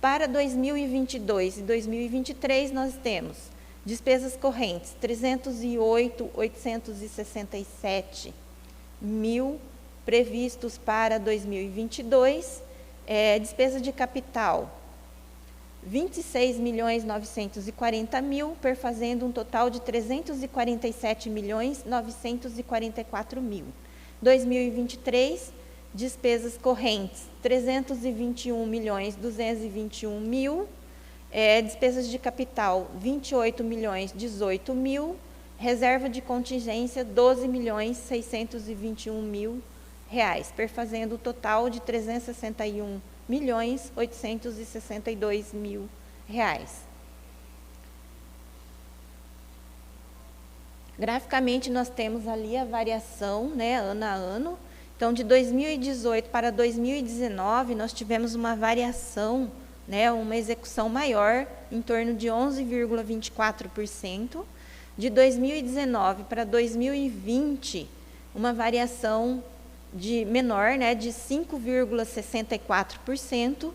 Para 2022 e 2023, nós temos despesas correntes, R$308.867.000 previstos para 2022, despesa de capital, R$26.940.000, perfazendo um total de R$347.944.000. 2023, despesas correntes, R$321.221.000, despesas de capital, R$28.018.000, reserva de contingência, R$12.621.000, perfazendo o total de R$361.862.000. Graficamente, nós temos ali a variação, né, ano a ano, Então, de 2018 para 2019, nós tivemos uma variação, né, uma execução maior, em torno de 11,24%. De 2019 para 2020, uma variação menor, né, de 5,64%.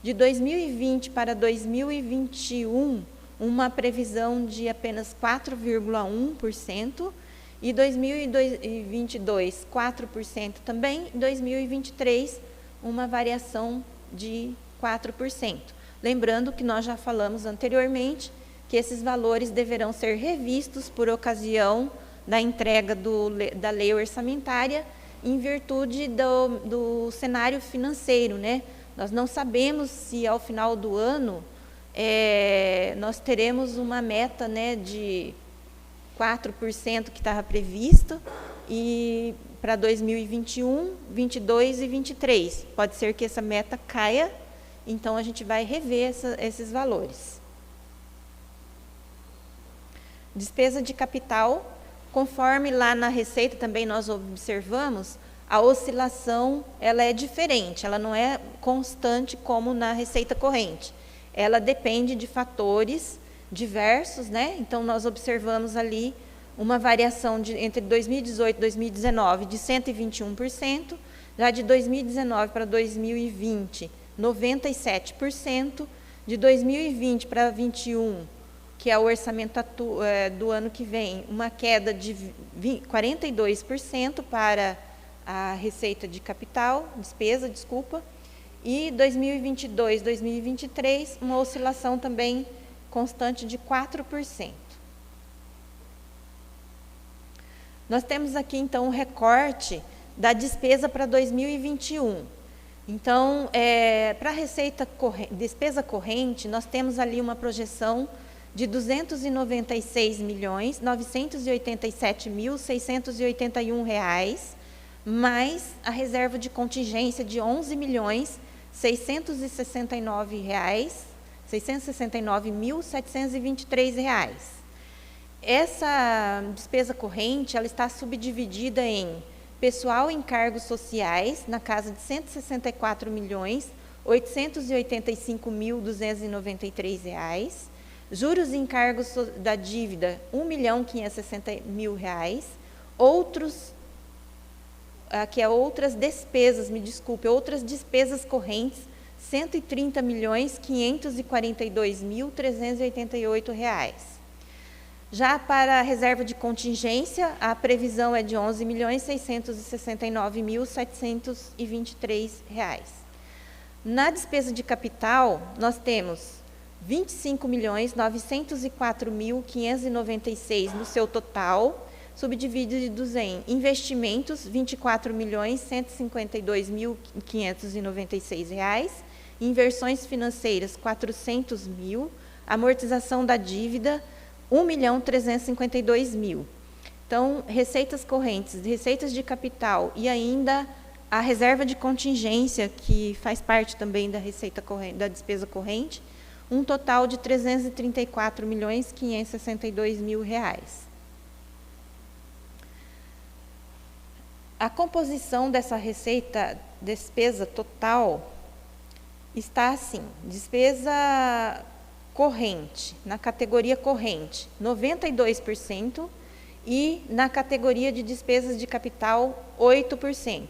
De 2020 para 2021, uma previsão de apenas 4,1%. E 2022, 4% também. Em 2023, uma variação de 4%. Lembrando que nós já falamos anteriormente que esses valores deverão ser revistos por ocasião da entrega da lei orçamentária, em virtude do cenário financeiro, né? Nós não sabemos se ao final do ano nós teremos uma meta, né, de 4% que estava previsto, e para 2021, 22 e 23. Pode ser que essa meta caia, então a gente vai rever esses valores. Despesa de capital, conforme lá na receita também nós observamos, a oscilação ela é diferente, ela não é constante como na receita corrente. Ela depende de fatores diversos, né? Então, nós observamos ali uma variação entre 2018 e 2019 de 121%, já de 2019 para 2020, 97%, de 2020 para 2021, que é o orçamento do ano que vem, uma queda de 42% para a receita de capital, despesa, desculpa, e 2022, 2023, uma oscilação também constante de 4%. Nós temos aqui, então, o recorte da despesa para 2021. Então, para a despesa corrente, nós temos ali uma projeção de R$ 296.987.681, mais a reserva de contingência de R$ 11.669.723. Essa despesa corrente, ela está subdividida em pessoal e encargos sociais, na casa de R$ 164.885.293, juros e encargos da dívida, R$ 1.560.000, outros, aqui é outras despesas, outras despesas correntes, R$ 130.542.388. Já para a reserva de contingência, a previsão é de R$ 11.669.723. Na despesa de capital, nós temos R$ 25.904.596 no seu total, subdivididos em investimentos, R$ 24.152.596, inversões financeiras, R$ 400.000, amortização da dívida, R$ 1.352.000. Então, receitas correntes, receitas de capital e ainda a reserva de contingência, que faz parte também da receita corrente, da despesa corrente, um total de R$ 334.562.000. A composição dessa receita, despesa total, está assim: despesa corrente, na categoria corrente, 92%, e na categoria de despesas de capital, 8%.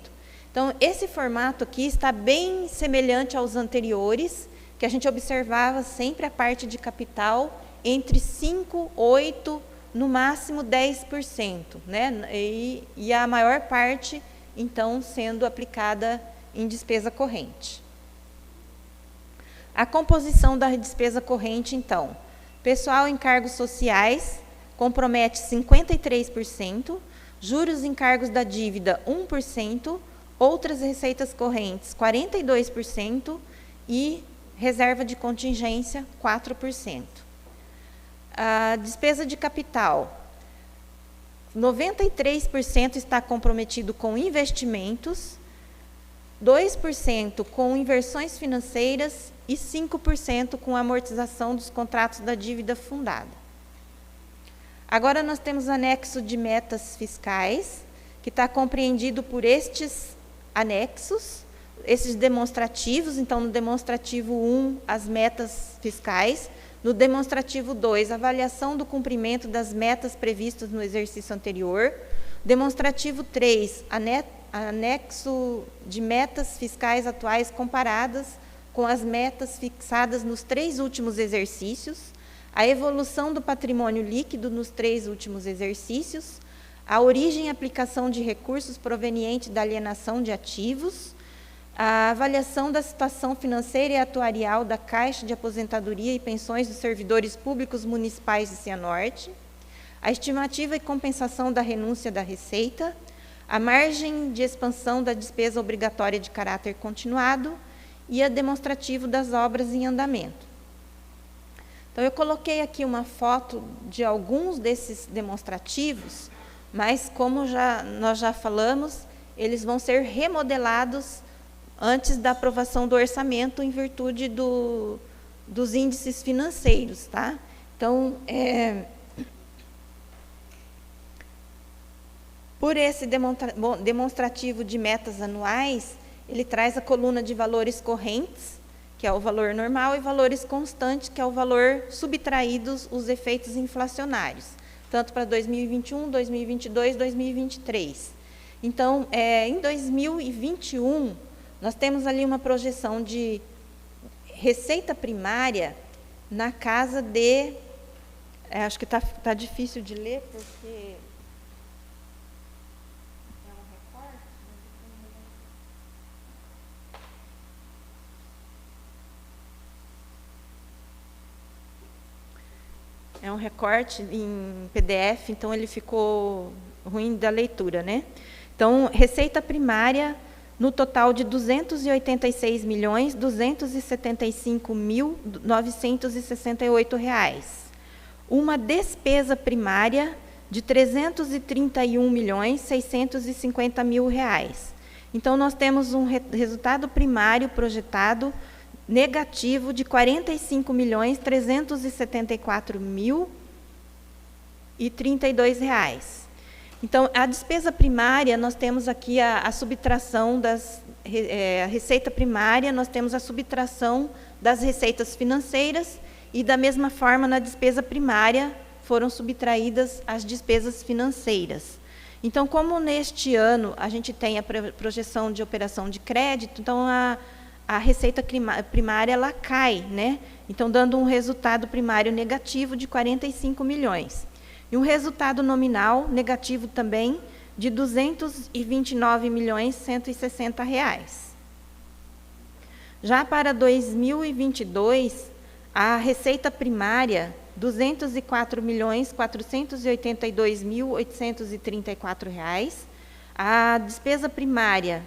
Então, esse formato aqui está bem semelhante aos anteriores, que a gente observava sempre a parte de capital entre 5%, 8%, no máximo 10%, né? E a maior parte, então, sendo aplicada em despesa corrente. A composição da despesa corrente, então, pessoal em encargos sociais compromete 53%, juros e encargos da dívida 1%, outras receitas correntes 42% e reserva de contingência 4%. A despesa de capital, 93% está comprometido com investimentos, 2% com inversões financeiras e 5% com amortização dos contratos da dívida fundada. Agora nós temos anexo de metas fiscais, que está compreendido por estes anexos, esses demonstrativos. Então, no demonstrativo 1, as metas fiscais. No demonstrativo 2, avaliação do cumprimento das metas previstas no exercício anterior. Demonstrativo 3, anexo de metas fiscais atuais comparadas com as metas fixadas nos 3 últimos exercícios. A evolução do patrimônio líquido nos 3 últimos exercícios. A origem e aplicação de recursos provenientes da alienação de ativos. A avaliação da situação financeira e atuarial da Caixa de Aposentadoria e Pensões dos Servidores Públicos Municipais de Cianorte, a estimativa e compensação da renúncia da receita, a margem de expansão da despesa obrigatória de caráter continuado e a demonstrativo das obras em andamento. Então, eu coloquei aqui uma foto de alguns desses demonstrativos, mas, como nós já falamos, eles vão ser remodelados antes da aprovação do orçamento, em virtude dos índices financeiros. Tá? Então, por esse demonstrativo de metas anuais, ele traz a coluna de valores correntes, que é o valor normal, e valores constantes, que é o valor subtraídos os efeitos inflacionários, tanto para 2021, 2022, 2023. Então, em 2021, nós temos ali uma projeção de receita primária na casa de... acho que está difícil de ler, porque... É um recorte em PDF, então ele ficou ruim da leitura, né? Então, receita primária no total de R$ 286.275.968. Uma despesa primária de R$ 331.650.000. Então, nós temos um resultado primário projetado negativo de R$ 45.374.032. Então, a despesa primária, nós temos aqui a subtração a receita primária, nós temos a subtração das receitas financeiras, e, da mesma forma, na despesa primária, foram subtraídas as despesas financeiras. Então, como neste ano a gente tem a projeção de operação de crédito, então a receita primária ela cai, né? Então, dando um resultado primário negativo de 45 milhões. E um resultado nominal negativo também de R$ 229.160.000. Já para 2022, a receita primária, R$ 204.482.834. A despesa primária,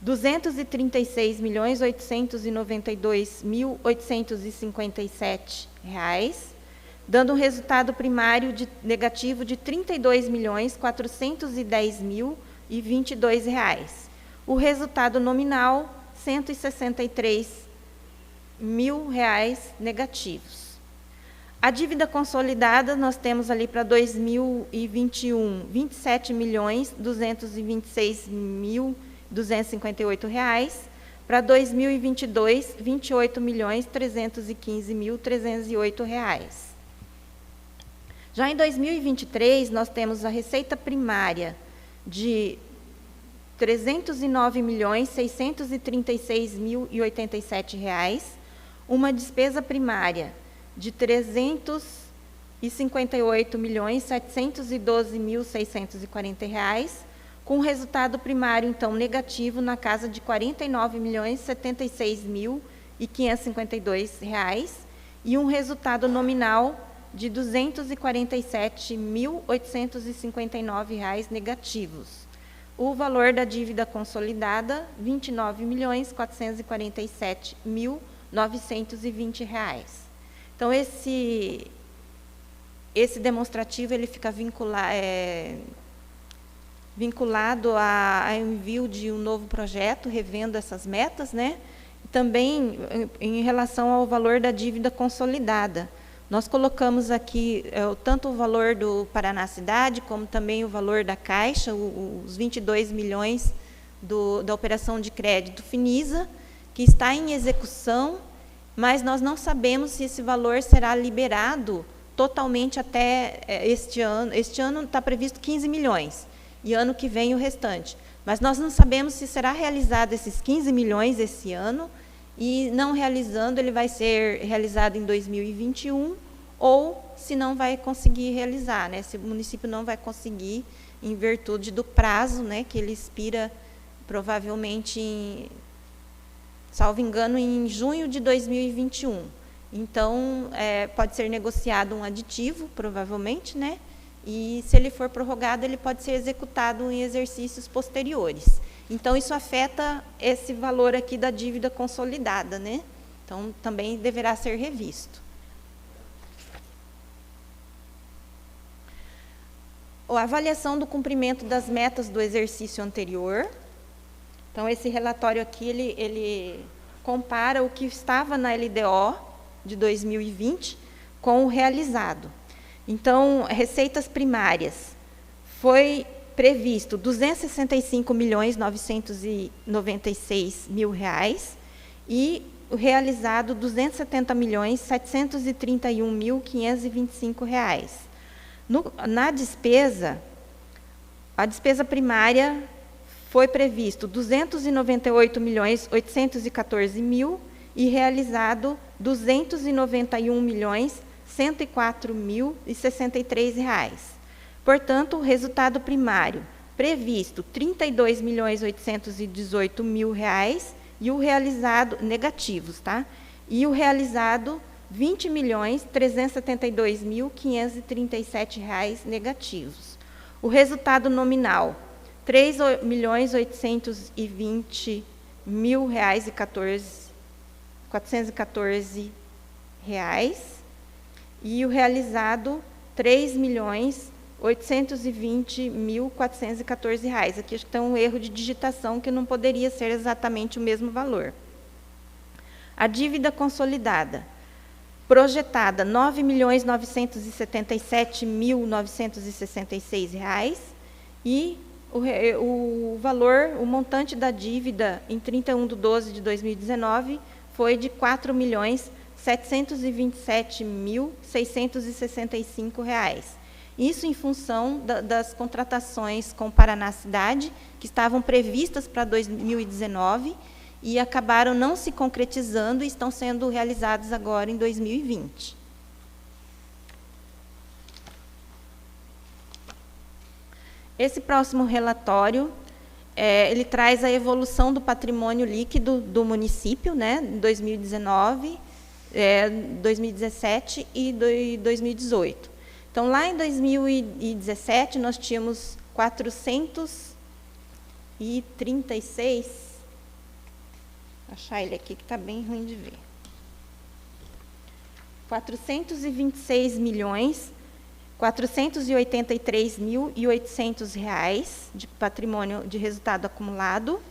R$ 236.892.857, dando um resultado primário negativo de R$ 32.410.022. O resultado nominal, R$ 163.000 negativos. A dívida consolidada, nós temos ali para 2021, R$ 27.226.258. Para 2022, R$ 28.315.308. Já em 2023, nós temos a receita primária de R$ 309.636.087, uma despesa primária de R$ 358.712.640, com resultado primário, então, negativo na casa de R$ 49.076.552, e um resultado nominal de R$ 247.859 negativos. O valor da dívida consolidada, R$ 29.447.920. Então, esse demonstrativo ele fica vinculado ao envio de um novo projeto, revendo essas metas, né? Também em relação ao valor da dívida consolidada. Nós colocamos aqui tanto o valor do Paraná Cidade, como também o valor da Caixa, os 22 milhões da operação de crédito Finisa, que está em execução, mas nós não sabemos se esse valor será liberado totalmente até este ano. Este ano está previsto 15 milhões, e ano que vem o restante. Mas nós não sabemos se será realizado esses 15 milhões esse ano, e não realizando, ele vai ser realizado em 2021, ou se não vai conseguir realizar, né? Se o município não vai conseguir, em virtude do prazo, né, que ele expira provavelmente, salvo engano, em junho de 2021. Então, pode ser negociado um aditivo, provavelmente, né? E, se ele for prorrogado, ele pode ser executado em exercícios posteriores. Então, isso afeta esse valor aqui da dívida consolidada, né? Então, também deverá ser revisto. A avaliação do cumprimento das metas do exercício anterior. Então, esse relatório aqui, ele compara o que estava na LDO de 2020 com o realizado. Então, receitas primárias, foi previsto R$ 265.996.000 e o realizado R$ 270.731.525. Na despesa, a despesa primária foi previsto R$ 298.814.000 e realizado R$ 291.104.063. Portanto, o resultado primário previsto R$ 32.818.000 e o realizado negativos, tá? E o realizado R$ 20.372.537 negativos. O resultado nominal R$ 3.820.414 e o realizado R$ 3.820.414. Aqui está um erro de digitação que não poderia ser exatamente o mesmo valor. A dívida consolidada, projetada R$ 9.977.966 e o valor, o montante da dívida em 31/12 de 2019 foi de R$ 4.727.665. Isso em função das contratações com Paraná Cidade, que estavam previstas para 2019 e acabaram não se concretizando e estão sendo realizadas agora em 2020. Esse próximo relatório, ele traz a evolução do patrimônio líquido do município, né, em 2019, 2017 e 2018. Então, lá em 2017, nós tínhamos 436, vou achar ele aqui que está bem ruim de ver, 426.483.800 de patrimônio de resultado acumulado.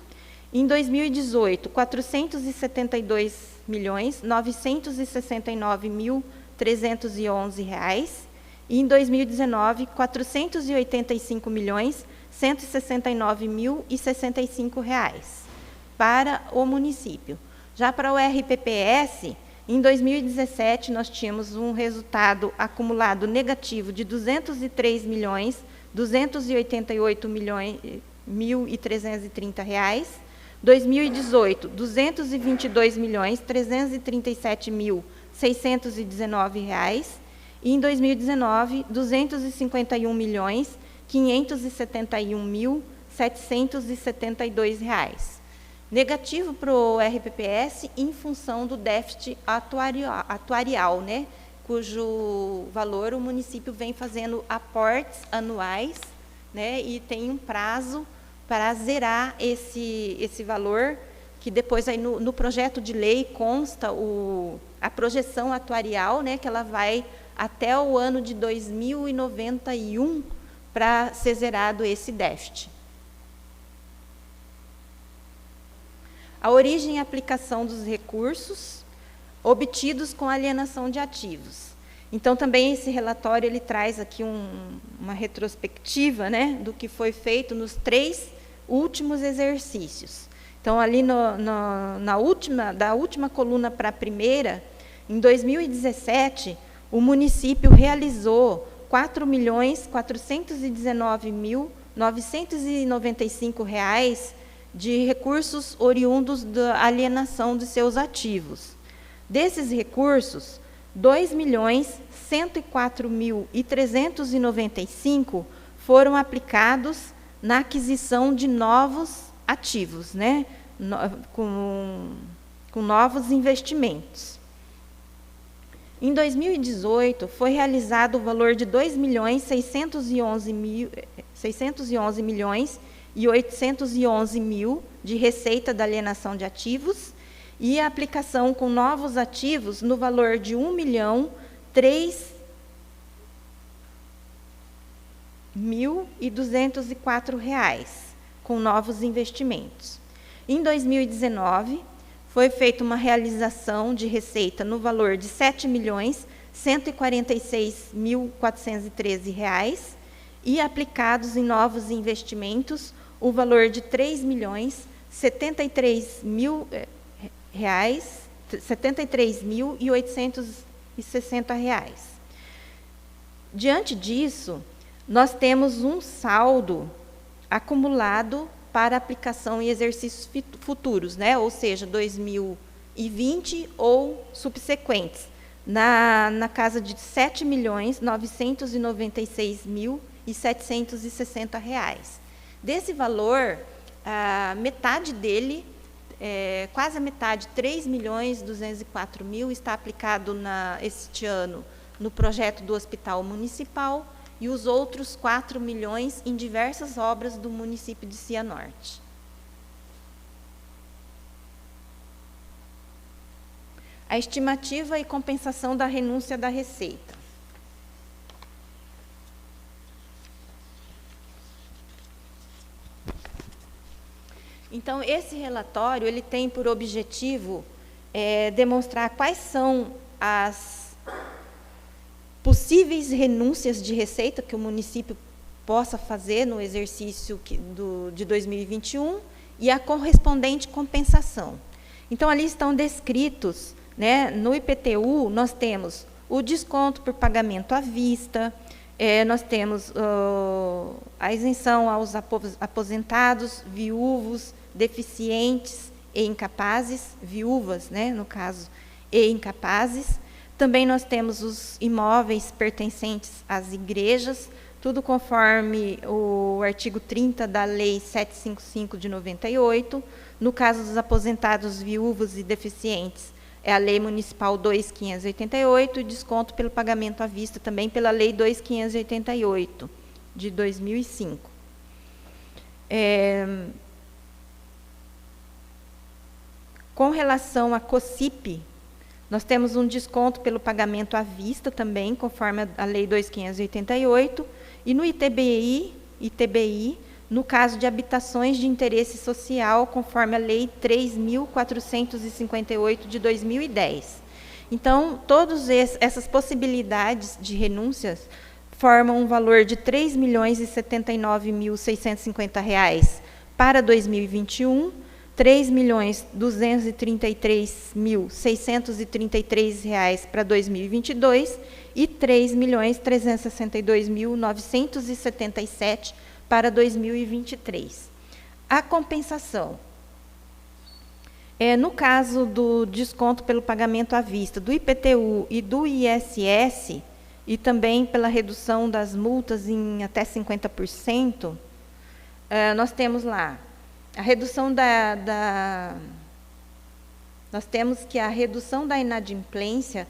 Em 2018, 472.969.311. E em 2019, 485.169.065 para o município. Já para o RPPS, em 2017, nós tínhamos um resultado acumulado negativo de R$ 203.288.330. 2018, R$ 222.337.619. E em 2019, R$ 251.571.772. Negativo para o RPPS em função do déficit atuarial, né, cujo valor o município vem fazendo aportes anuais, né, e tem um prazo para zerar esse valor, que depois aí no projeto de lei consta a projeção atuarial, né, que ela vai até o ano de 2091 para ser zerado esse déficit. A origem e aplicação dos recursos obtidos com alienação de ativos. Então, também esse relatório ele traz aqui uma retrospectiva, né, do que foi feito nos 3 últimos exercícios. Então, ali da última coluna para a primeira, em 2017, o município realizou R$ 4.419.995 de recursos oriundos da alienação de seus ativos. Desses recursos, R$ 2.104.395 foram aplicados na aquisição de novos ativos, né? Com novos investimentos. Em 2018, foi realizado o valor de R$ 2.611.811 de receita da alienação de ativos e a aplicação com novos ativos no valor de R$ 1.003.204 com novos investimentos. Em 2019, foi feita uma realização de receita no valor de R$ 7.146.413 e aplicados em novos investimentos o valor de R$ 3.073.860. Diante disso, nós temos um saldo acumulado para aplicação em exercícios futuros, né? Ou seja, 2020 ou subsequentes, na casa de R$ 7.996.760. Desse valor, metade dele, quase a metade, R$ 3.204.000, está aplicado este ano no projeto do Hospital Municipal, e os outros 4 milhões em diversas obras do município de Cianorte. A estimativa e compensação da renúncia da receita. Então, esse relatório ele tem por objetivo demonstrar quais são as possíveis renúncias de receita que o município possa fazer no exercício de 2021 e a correspondente compensação. Então, ali estão descritos, né, no IPTU, nós temos o desconto por pagamento à vista, nós temos a isenção aos aposentados, viúvos, deficientes e incapazes, viúvas, né, no caso, e incapazes. Também nós temos os imóveis pertencentes às igrejas, tudo conforme o artigo 30 da Lei 755 de 98. No caso dos aposentados, viúvos e deficientes, é a Lei Municipal 2588, e desconto pelo pagamento à vista também pela Lei 2588, de 2005. Com relação à COSIP, nós temos um desconto pelo pagamento à vista também, conforme a Lei 2588, e no ITBI, no caso de habitações de interesse social, conforme a Lei 3.458 de 2010. Então, todas essas possibilidades de renúncias formam um valor de R$ 3.079.650 para 2021, R$ 3.233.633 para 2022 e R$ 3.362.977 para 2023. A compensação. No caso do desconto pelo pagamento à vista do IPTU e do ISS, e também pela redução das multas em até 50%, nós temos lá a redução nós temos que a redução da inadimplência,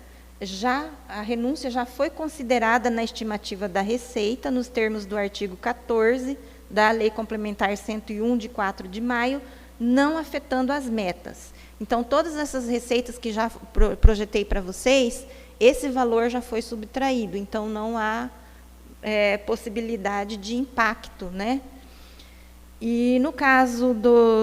a renúncia já foi considerada na estimativa da receita, nos termos do artigo 14 da Lei Complementar 101, de 4 de maio, não afetando as metas. Então, todas essas receitas que já projetei para vocês, esse valor já foi subtraído, então não há possibilidade de impacto, né? E, no caso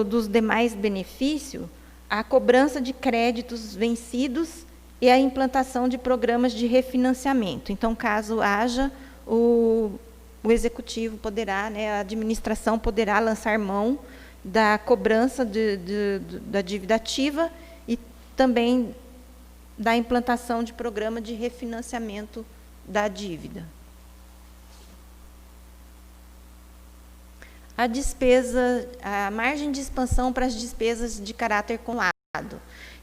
dos demais benefícios, a cobrança de créditos vencidos e a implantação de programas de refinanciamento. Então, caso haja, o o executivo poderá, né, a administração poderá lançar mão da cobrança da dívida ativa e também da implantação de programa de refinanciamento da dívida. A margem de expansão para as despesas de caráter acumulado.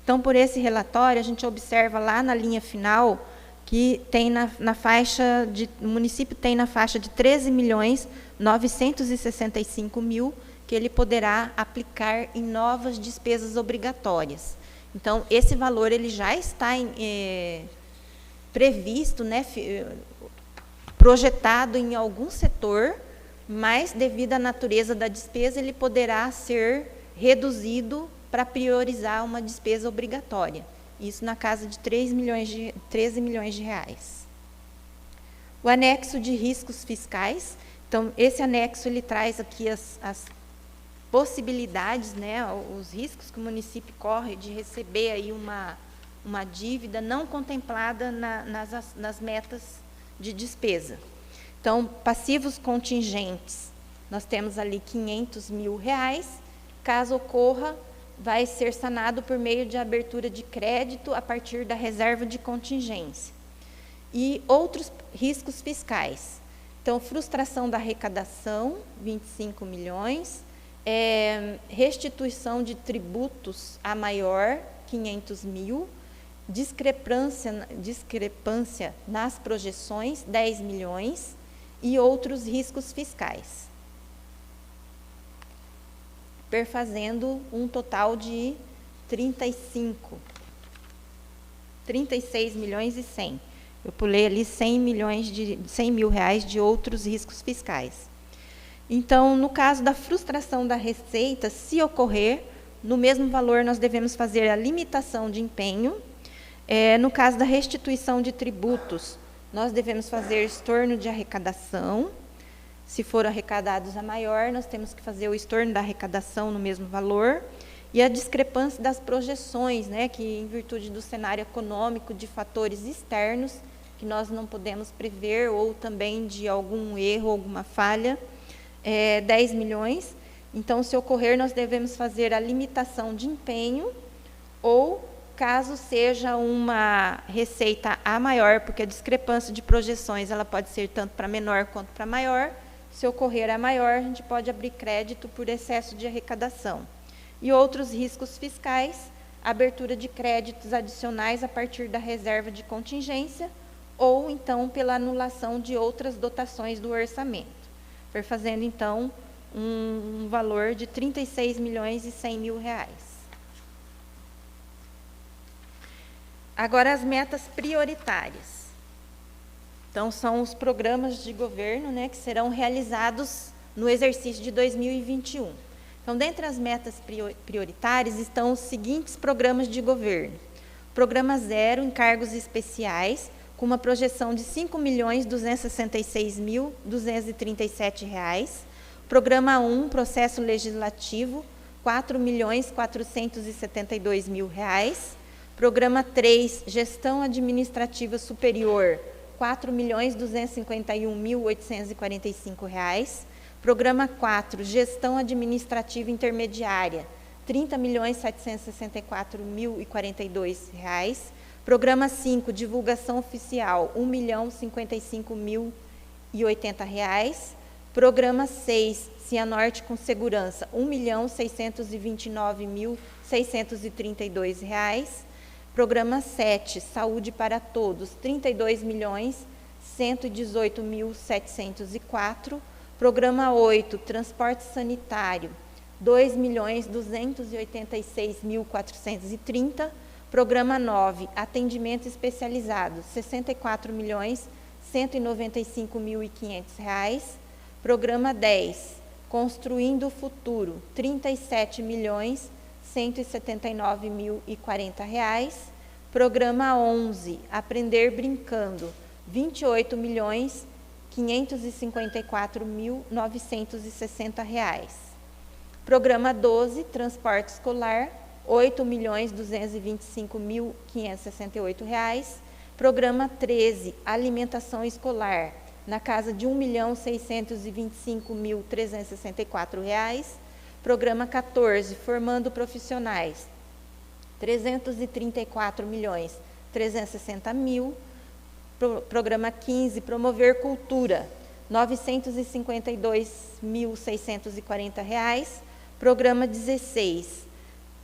Então, por esse relatório, a gente observa lá na linha final que tem o município tem na faixa de 13.965.000 que ele poderá aplicar em novas despesas obrigatórias. Então, esse valor ele já está previsto, né, projetado em algum setor, mas, devido à natureza da despesa, ele poderá ser reduzido para priorizar uma despesa obrigatória. Isso na casa de 13 milhões de reais. O anexo de riscos fiscais. Então, esse anexo ele traz aqui as possibilidades, né, os riscos que o município corre de receber aí uma dívida não contemplada nas metas de despesa. Então, passivos contingentes, nós temos ali R$500 mil, caso ocorra, vai ser sanado por meio de abertura de crédito a partir da reserva de contingência. E outros riscos fiscais. Então, frustração da arrecadação, 25 milhões, restituição de tributos a maior, 500 mil, discrepância nas projeções, 10 milhões, e outros riscos fiscais, perfazendo um total de 36 milhões e 100. Eu pulei ali 100 mil reais de outros riscos fiscais. Então, no caso da frustração da receita, se ocorrer, no mesmo valor nós devemos fazer a limitação de empenho. No caso da restituição de tributos, nós devemos fazer estorno de arrecadação. Se for arrecadados a maior, nós temos que fazer o estorno da arrecadação no mesmo valor. E a discrepância das projeções, né, que em virtude do cenário econômico, de fatores externos, que nós não podemos prever, ou também de algum erro, alguma falha, 10 milhões. Então, se ocorrer, nós devemos fazer a limitação de empenho, ou caso seja uma receita a maior, porque a discrepância de projeções ela pode ser tanto para menor quanto para maior. Se ocorrer a maior, a gente pode abrir crédito por excesso de arrecadação. E outros riscos fiscais, abertura de créditos adicionais a partir da reserva de contingência, ou então pela anulação de outras dotações do orçamento, perfazendo então um valor de 36 milhões e 100 mil reais. Agora, as metas prioritárias. Então, são os programas de governo, né, que serão realizados no exercício de 2021. Então, dentre as metas prioritárias estão os seguintes programas de governo. Programa 0, encargos especiais, com uma projeção de R$ 5.266.237. Programa 1, processo legislativo, R$ 4.472.000. Programa 3, gestão administrativa superior, R$ 4.251.845. Programa 4, gestão administrativa intermediária, R$ 30.764.042. Programa 5, divulgação oficial, R$ 1.055.080. Programa 6, Cianorte com segurança, R$ 1.629.632. Programa 7, Saúde para Todos, R$ 32.118.704. Programa 8, Transporte Sanitário, R$ 2.286.430. Programa 9, Atendimento Especializado, R$ 64.195.500. Programa 10, Construindo o Futuro, R$ 37.179.040. Programa 11, Aprender Brincando, R$ 28.554.960. Programa 12, Transporte Escolar, R$ 8.225.568. Programa 13, Alimentação Escolar, na casa de R$ 1.625.364. Programa 14, formando profissionais, R$ 334.360.000. Programa 15, promover cultura, R$ 952.640. Programa 16,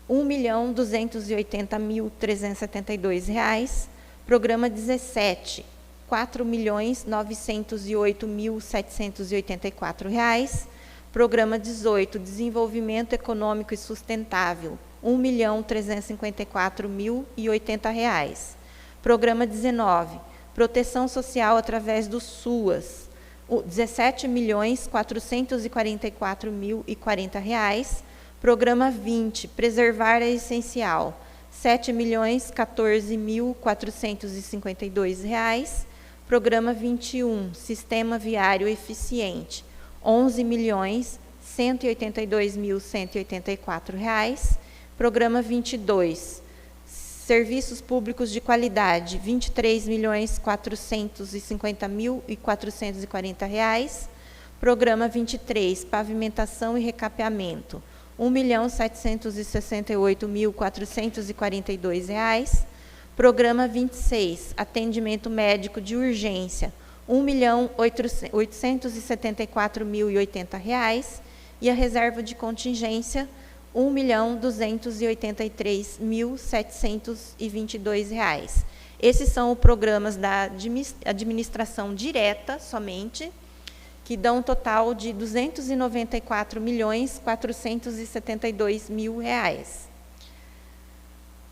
R$ 1.280.372. Programa 17, R$ 4.908.784. Programa 18, desenvolvimento econômico e sustentável, R$ 1.354.080. Programa 19, proteção social através do SUAS, R$ 17.444.040. Programa 20, preservar é essencial, R$ 7.014.452. Programa 21, sistema viário eficiente, R$ 11.182.184. Programa 22, serviços públicos de qualidade, R$ 23.450.440. Programa 23, pavimentação e recapeamento, R$ 1.768.442. Programa 26, atendimento médico de urgência, R$ 1.874.080. E a reserva de contingência, R$ 1.283.722. Esses são os programas da administração direta somente, que dão um total de R$ 294.472.000.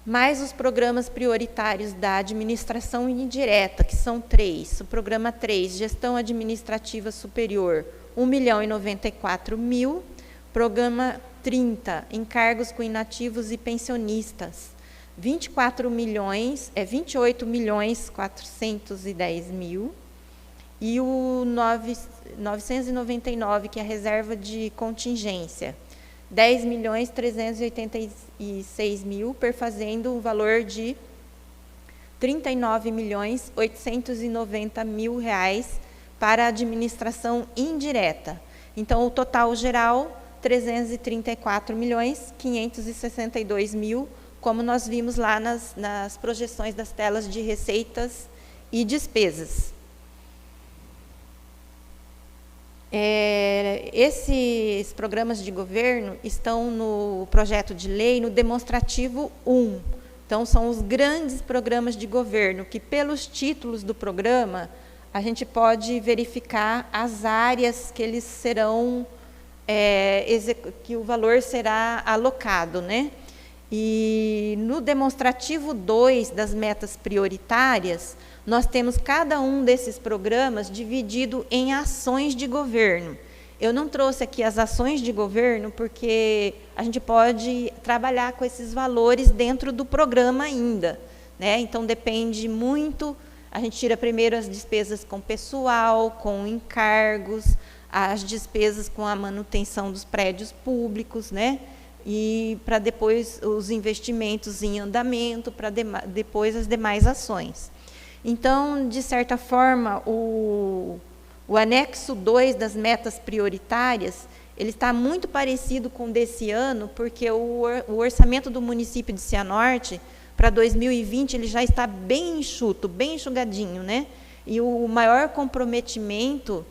Mais os programas prioritários da administração indireta, que são 3. O programa 3, gestão administrativa superior, R$ 1.094.000. Programa 30, encargos com inativos e pensionistas, R$ 28.410.000. E o 999, que é a reserva de contingência, R$ 10.386.000, perfazendo um valor de R$ 39.890.000 para a administração indireta. Então, o total geral, R$ 334.562.000, como nós vimos lá nas projeções das telas de receitas e despesas. Esses programas de governo estão no projeto de lei, no demonstrativo 1. Então, são os grandes programas de governo, que pelos títulos do programa, a gente pode verificar as áreas que eles serão, que o valor será alocado, né? E no demonstrativo 2 das metas prioritárias, nós temos cada um desses programas dividido em ações de governo. Eu não trouxe aqui as ações de governo, porque a gente pode trabalhar com esses valores dentro do programa ainda, né? Então, depende muito, a gente tira primeiro as despesas com pessoal, com encargos, as despesas com a manutenção dos prédios públicos, né? E para depois os investimentos em andamento, para depois as demais ações. Então, de certa forma, o anexo 2 das metas prioritárias, ele está muito parecido com o desse ano, porque o orçamento do município de Cianorte, para 2020, ele já está bem enxuto, bem enxugadinho, né? E o maior comprometimento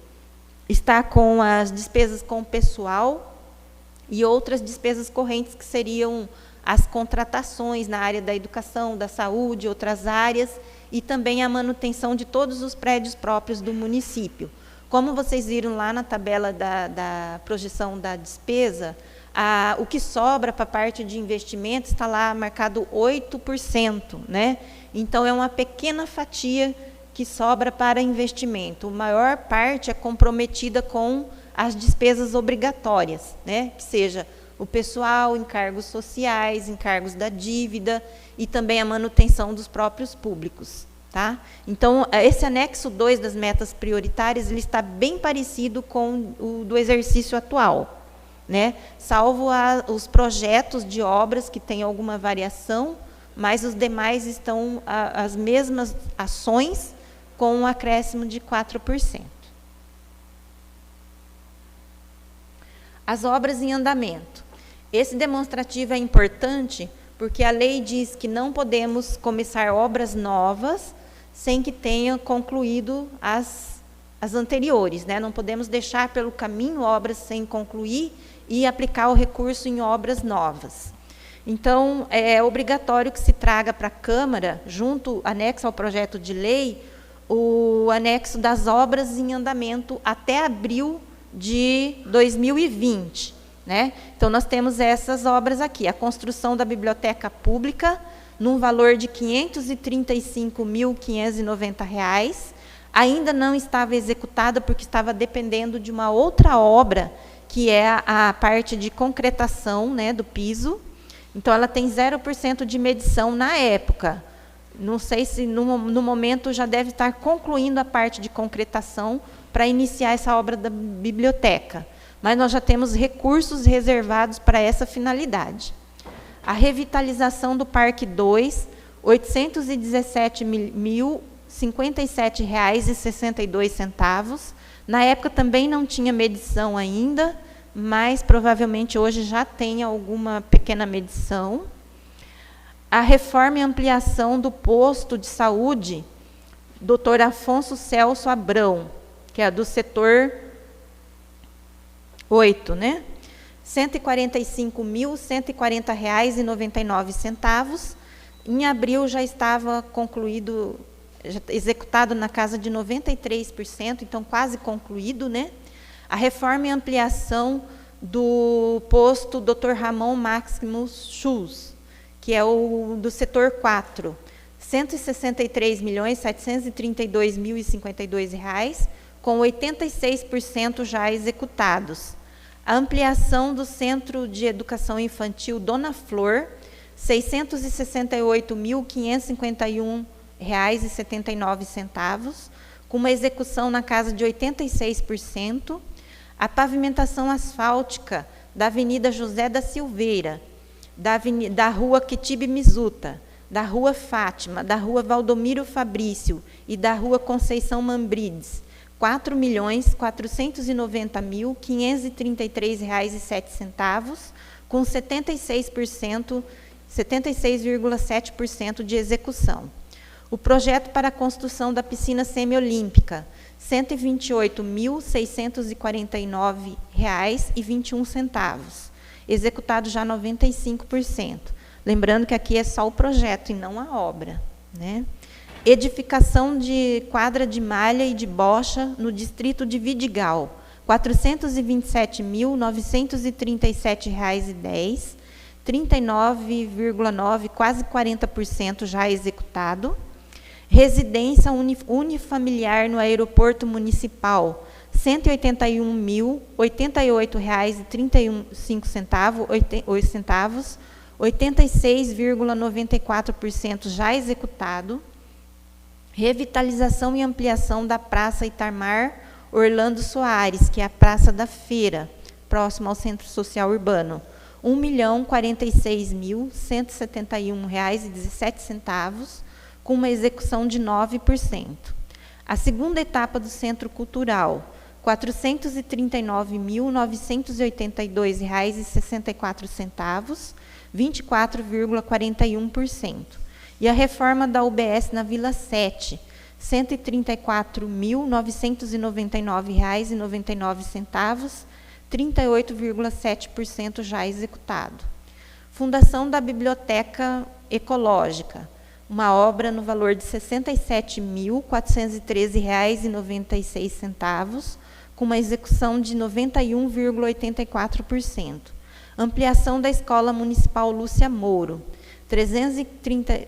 está com as despesas com o pessoal e outras despesas correntes, que seriam as contratações na área da educação, da saúde, outras áreas, e também a manutenção de todos os prédios próprios do município. Como vocês viram lá na tabela da projeção da despesa, o que sobra para a parte de investimento está lá marcado 8%, né? Então, é uma pequena fatia que sobra para investimento. A maior parte é comprometida com as despesas obrigatórias, né? Que seja o pessoal, encargos sociais, encargos da dívida e também a manutenção dos próprios públicos. Tá? Então, esse anexo 2 das metas prioritárias, ele está bem parecido com o do exercício atual, né? Salvo os projetos de obras que têm alguma variação, mas os demais estão as mesmas ações com um acréscimo de 4%. As obras em andamento. Esse demonstrativo é importante porque a lei diz que não podemos começar obras novas sem que tenha concluído as anteriores, né? Não podemos deixar pelo caminho obras sem concluir e aplicar o recurso em obras novas. Então, é obrigatório que se traga para a Câmara, anexo ao projeto de lei, o anexo das obras em andamento até abril de 2020. Né? Então, nós temos essas obras aqui. A construção da biblioteca pública, num valor de R$ 535.590, ainda não estava executada porque estava dependendo de uma outra obra, que é a parte de concretação, né, do piso. Então, ela tem 0% de medição na época. Não sei se no momento já deve estar concluindo a parte de concretação para iniciar essa obra da biblioteca. Mas nós já temos recursos reservados para essa finalidade. A revitalização do Parque 2, R$ 817.057,62. Na época também não tinha medição ainda, mas provavelmente hoje já tem alguma pequena medição. A reforma e ampliação do posto de saúde, Dr. Afonso Celso Abrão, que é do setor 8, né? R$ 145.140,99. Em abril já estava concluído, executado na casa de 93%, então quase concluído, né? A reforma e ampliação do posto Dr. Ramon Maximus Schulz, que é o do setor 4, R$ 163.732.052, com 86% já executados. A ampliação do Centro de Educação Infantil Dona Flor, R$ 668.551,79, com uma execução na casa de 86%. A pavimentação asfáltica da Avenida José da Silveira, da Rua Quitibe Mizuta, da Rua Fátima, da Rua Valdomiro Fabrício e da Rua Conceição Mambrides, R$ 4.490.533,07, com 76,7% de execução. O projeto para a construção da piscina semiolímpica, R$ 128.649,21, executado já 95%. Lembrando que aqui é só o projeto e não a obra, né? Edificação de quadra de malha e de bocha no distrito de Vidigal, R$ 427.937,10, 39,9%, quase 40% já executado. Residência unifamiliar no aeroporto municipal, R$ 181.088,35, 86,94% já executado. Revitalização e ampliação da Praça Itamar Orlando Soares, que é a Praça da Feira, próximo ao Centro Social Urbano, R$ 1.046.171,17, com uma execução de 9%. A segunda etapa do Centro Cultural, R$ 439.982,64, 24,41%. E a reforma da UBS na Vila 7, R$ 134.999,99, 38,7% já executado. Fundação da Biblioteca Ecológica, uma obra no valor de R$ 67.413,96, com uma execução de 91,84%. Ampliação da Escola Municipal Lúcia Moro, R$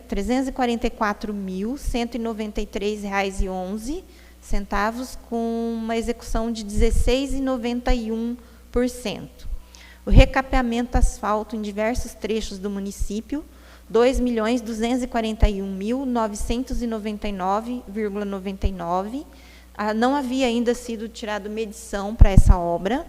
344.193,11, com uma execução de 16,91%. O recapeamento asfalto em diversos trechos do município, R$ 2.241.999,99. Não havia ainda sido tirado medição para essa obra.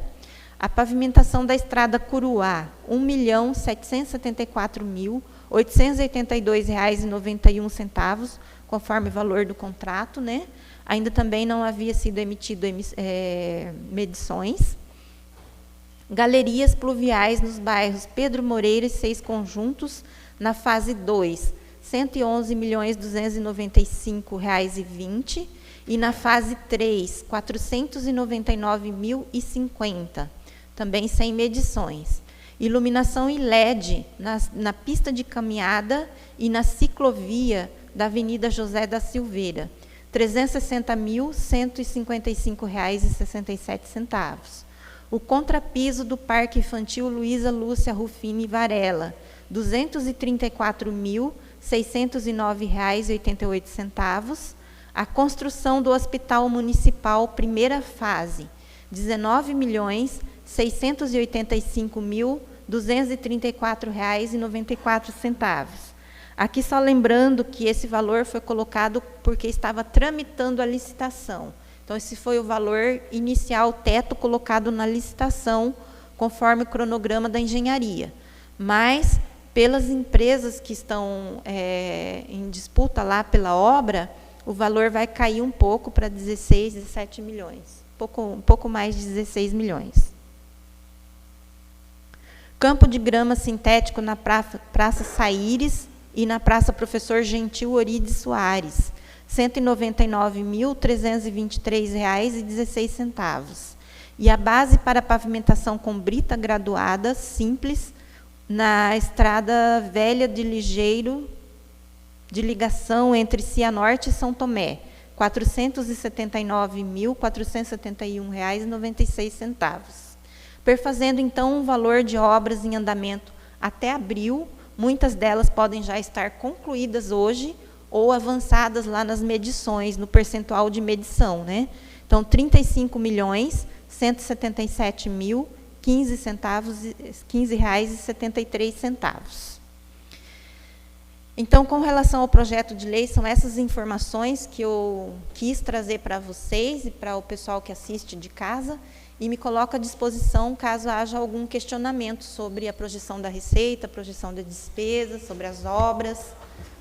A pavimentação da estrada Curuá, R$ 1.774.882,91, conforme o valor do contrato, né? Ainda também não havia sido emitido medições. Galerias pluviais nos bairros Pedro Moreira e 6 conjuntos, na fase 2, R$ 111.295,20, e na fase 3, R$ 499.050, também sem medições. Iluminação e LED na pista de caminhada e na ciclovia da Avenida José da Silveira, R$ 360.155,67. O contrapiso do Parque Infantil Luísa Lúcia Rufini Varela, R$ 234.609,88. A construção do Hospital Municipal, primeira fase, R$ 19.685.234,94. Aqui só lembrando que esse valor foi colocado porque estava tramitando a licitação. Então, esse foi o valor inicial, teto, colocado na licitação, conforme o cronograma da engenharia. Mas, pelas empresas que estão em disputa lá pela obra, o valor vai cair um pouco para 16, 17 milhões. Um pouco mais de 16 milhões. Campo de grama sintético na Praça Saíres e na Praça Professor Gentil Orides Soares, R$ 199.323,16. E a base para pavimentação com brita graduada, simples, na Estrada Velha de Ligeiro, de ligação entre Cianorte e São Tomé, R$ 479.471,96. Perfazendo, então, um valor de obras em andamento até abril, muitas delas podem já estar concluídas hoje ou avançadas lá nas medições, no percentual de medição, né? Então, R$ 35.115,73. Então, com relação ao projeto de lei, são essas informações que eu quis trazer para vocês e para o pessoal que assiste de casa, e me coloco à disposição caso haja algum questionamento sobre a projeção da receita, a projeção da despesa, sobre as obras,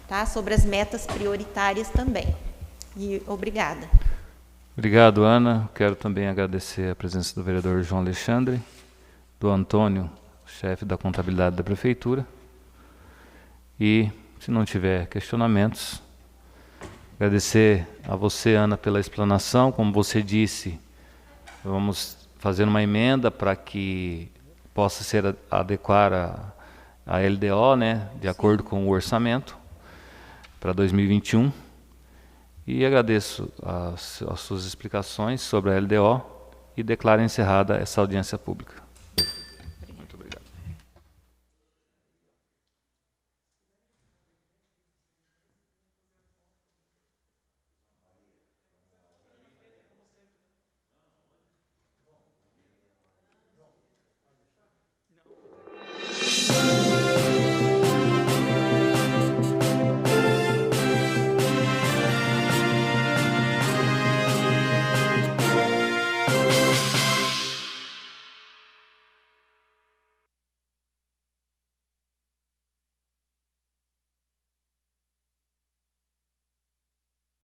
tá? Sobre as metas prioritárias também. E obrigada. Obrigado, Ana. Quero também agradecer a presença do vereador João Alexandre, do Antônio, chefe da contabilidade da Prefeitura. E, se não tiver questionamentos, agradecer a você, Ana, pela explanação. Como você disse, vamos fazer uma emenda para que possa ser adequar a LDO, né, de acordo com o orçamento para 2021. E agradeço as suas explicações sobre a LDO e declaro encerrada essa audiência pública.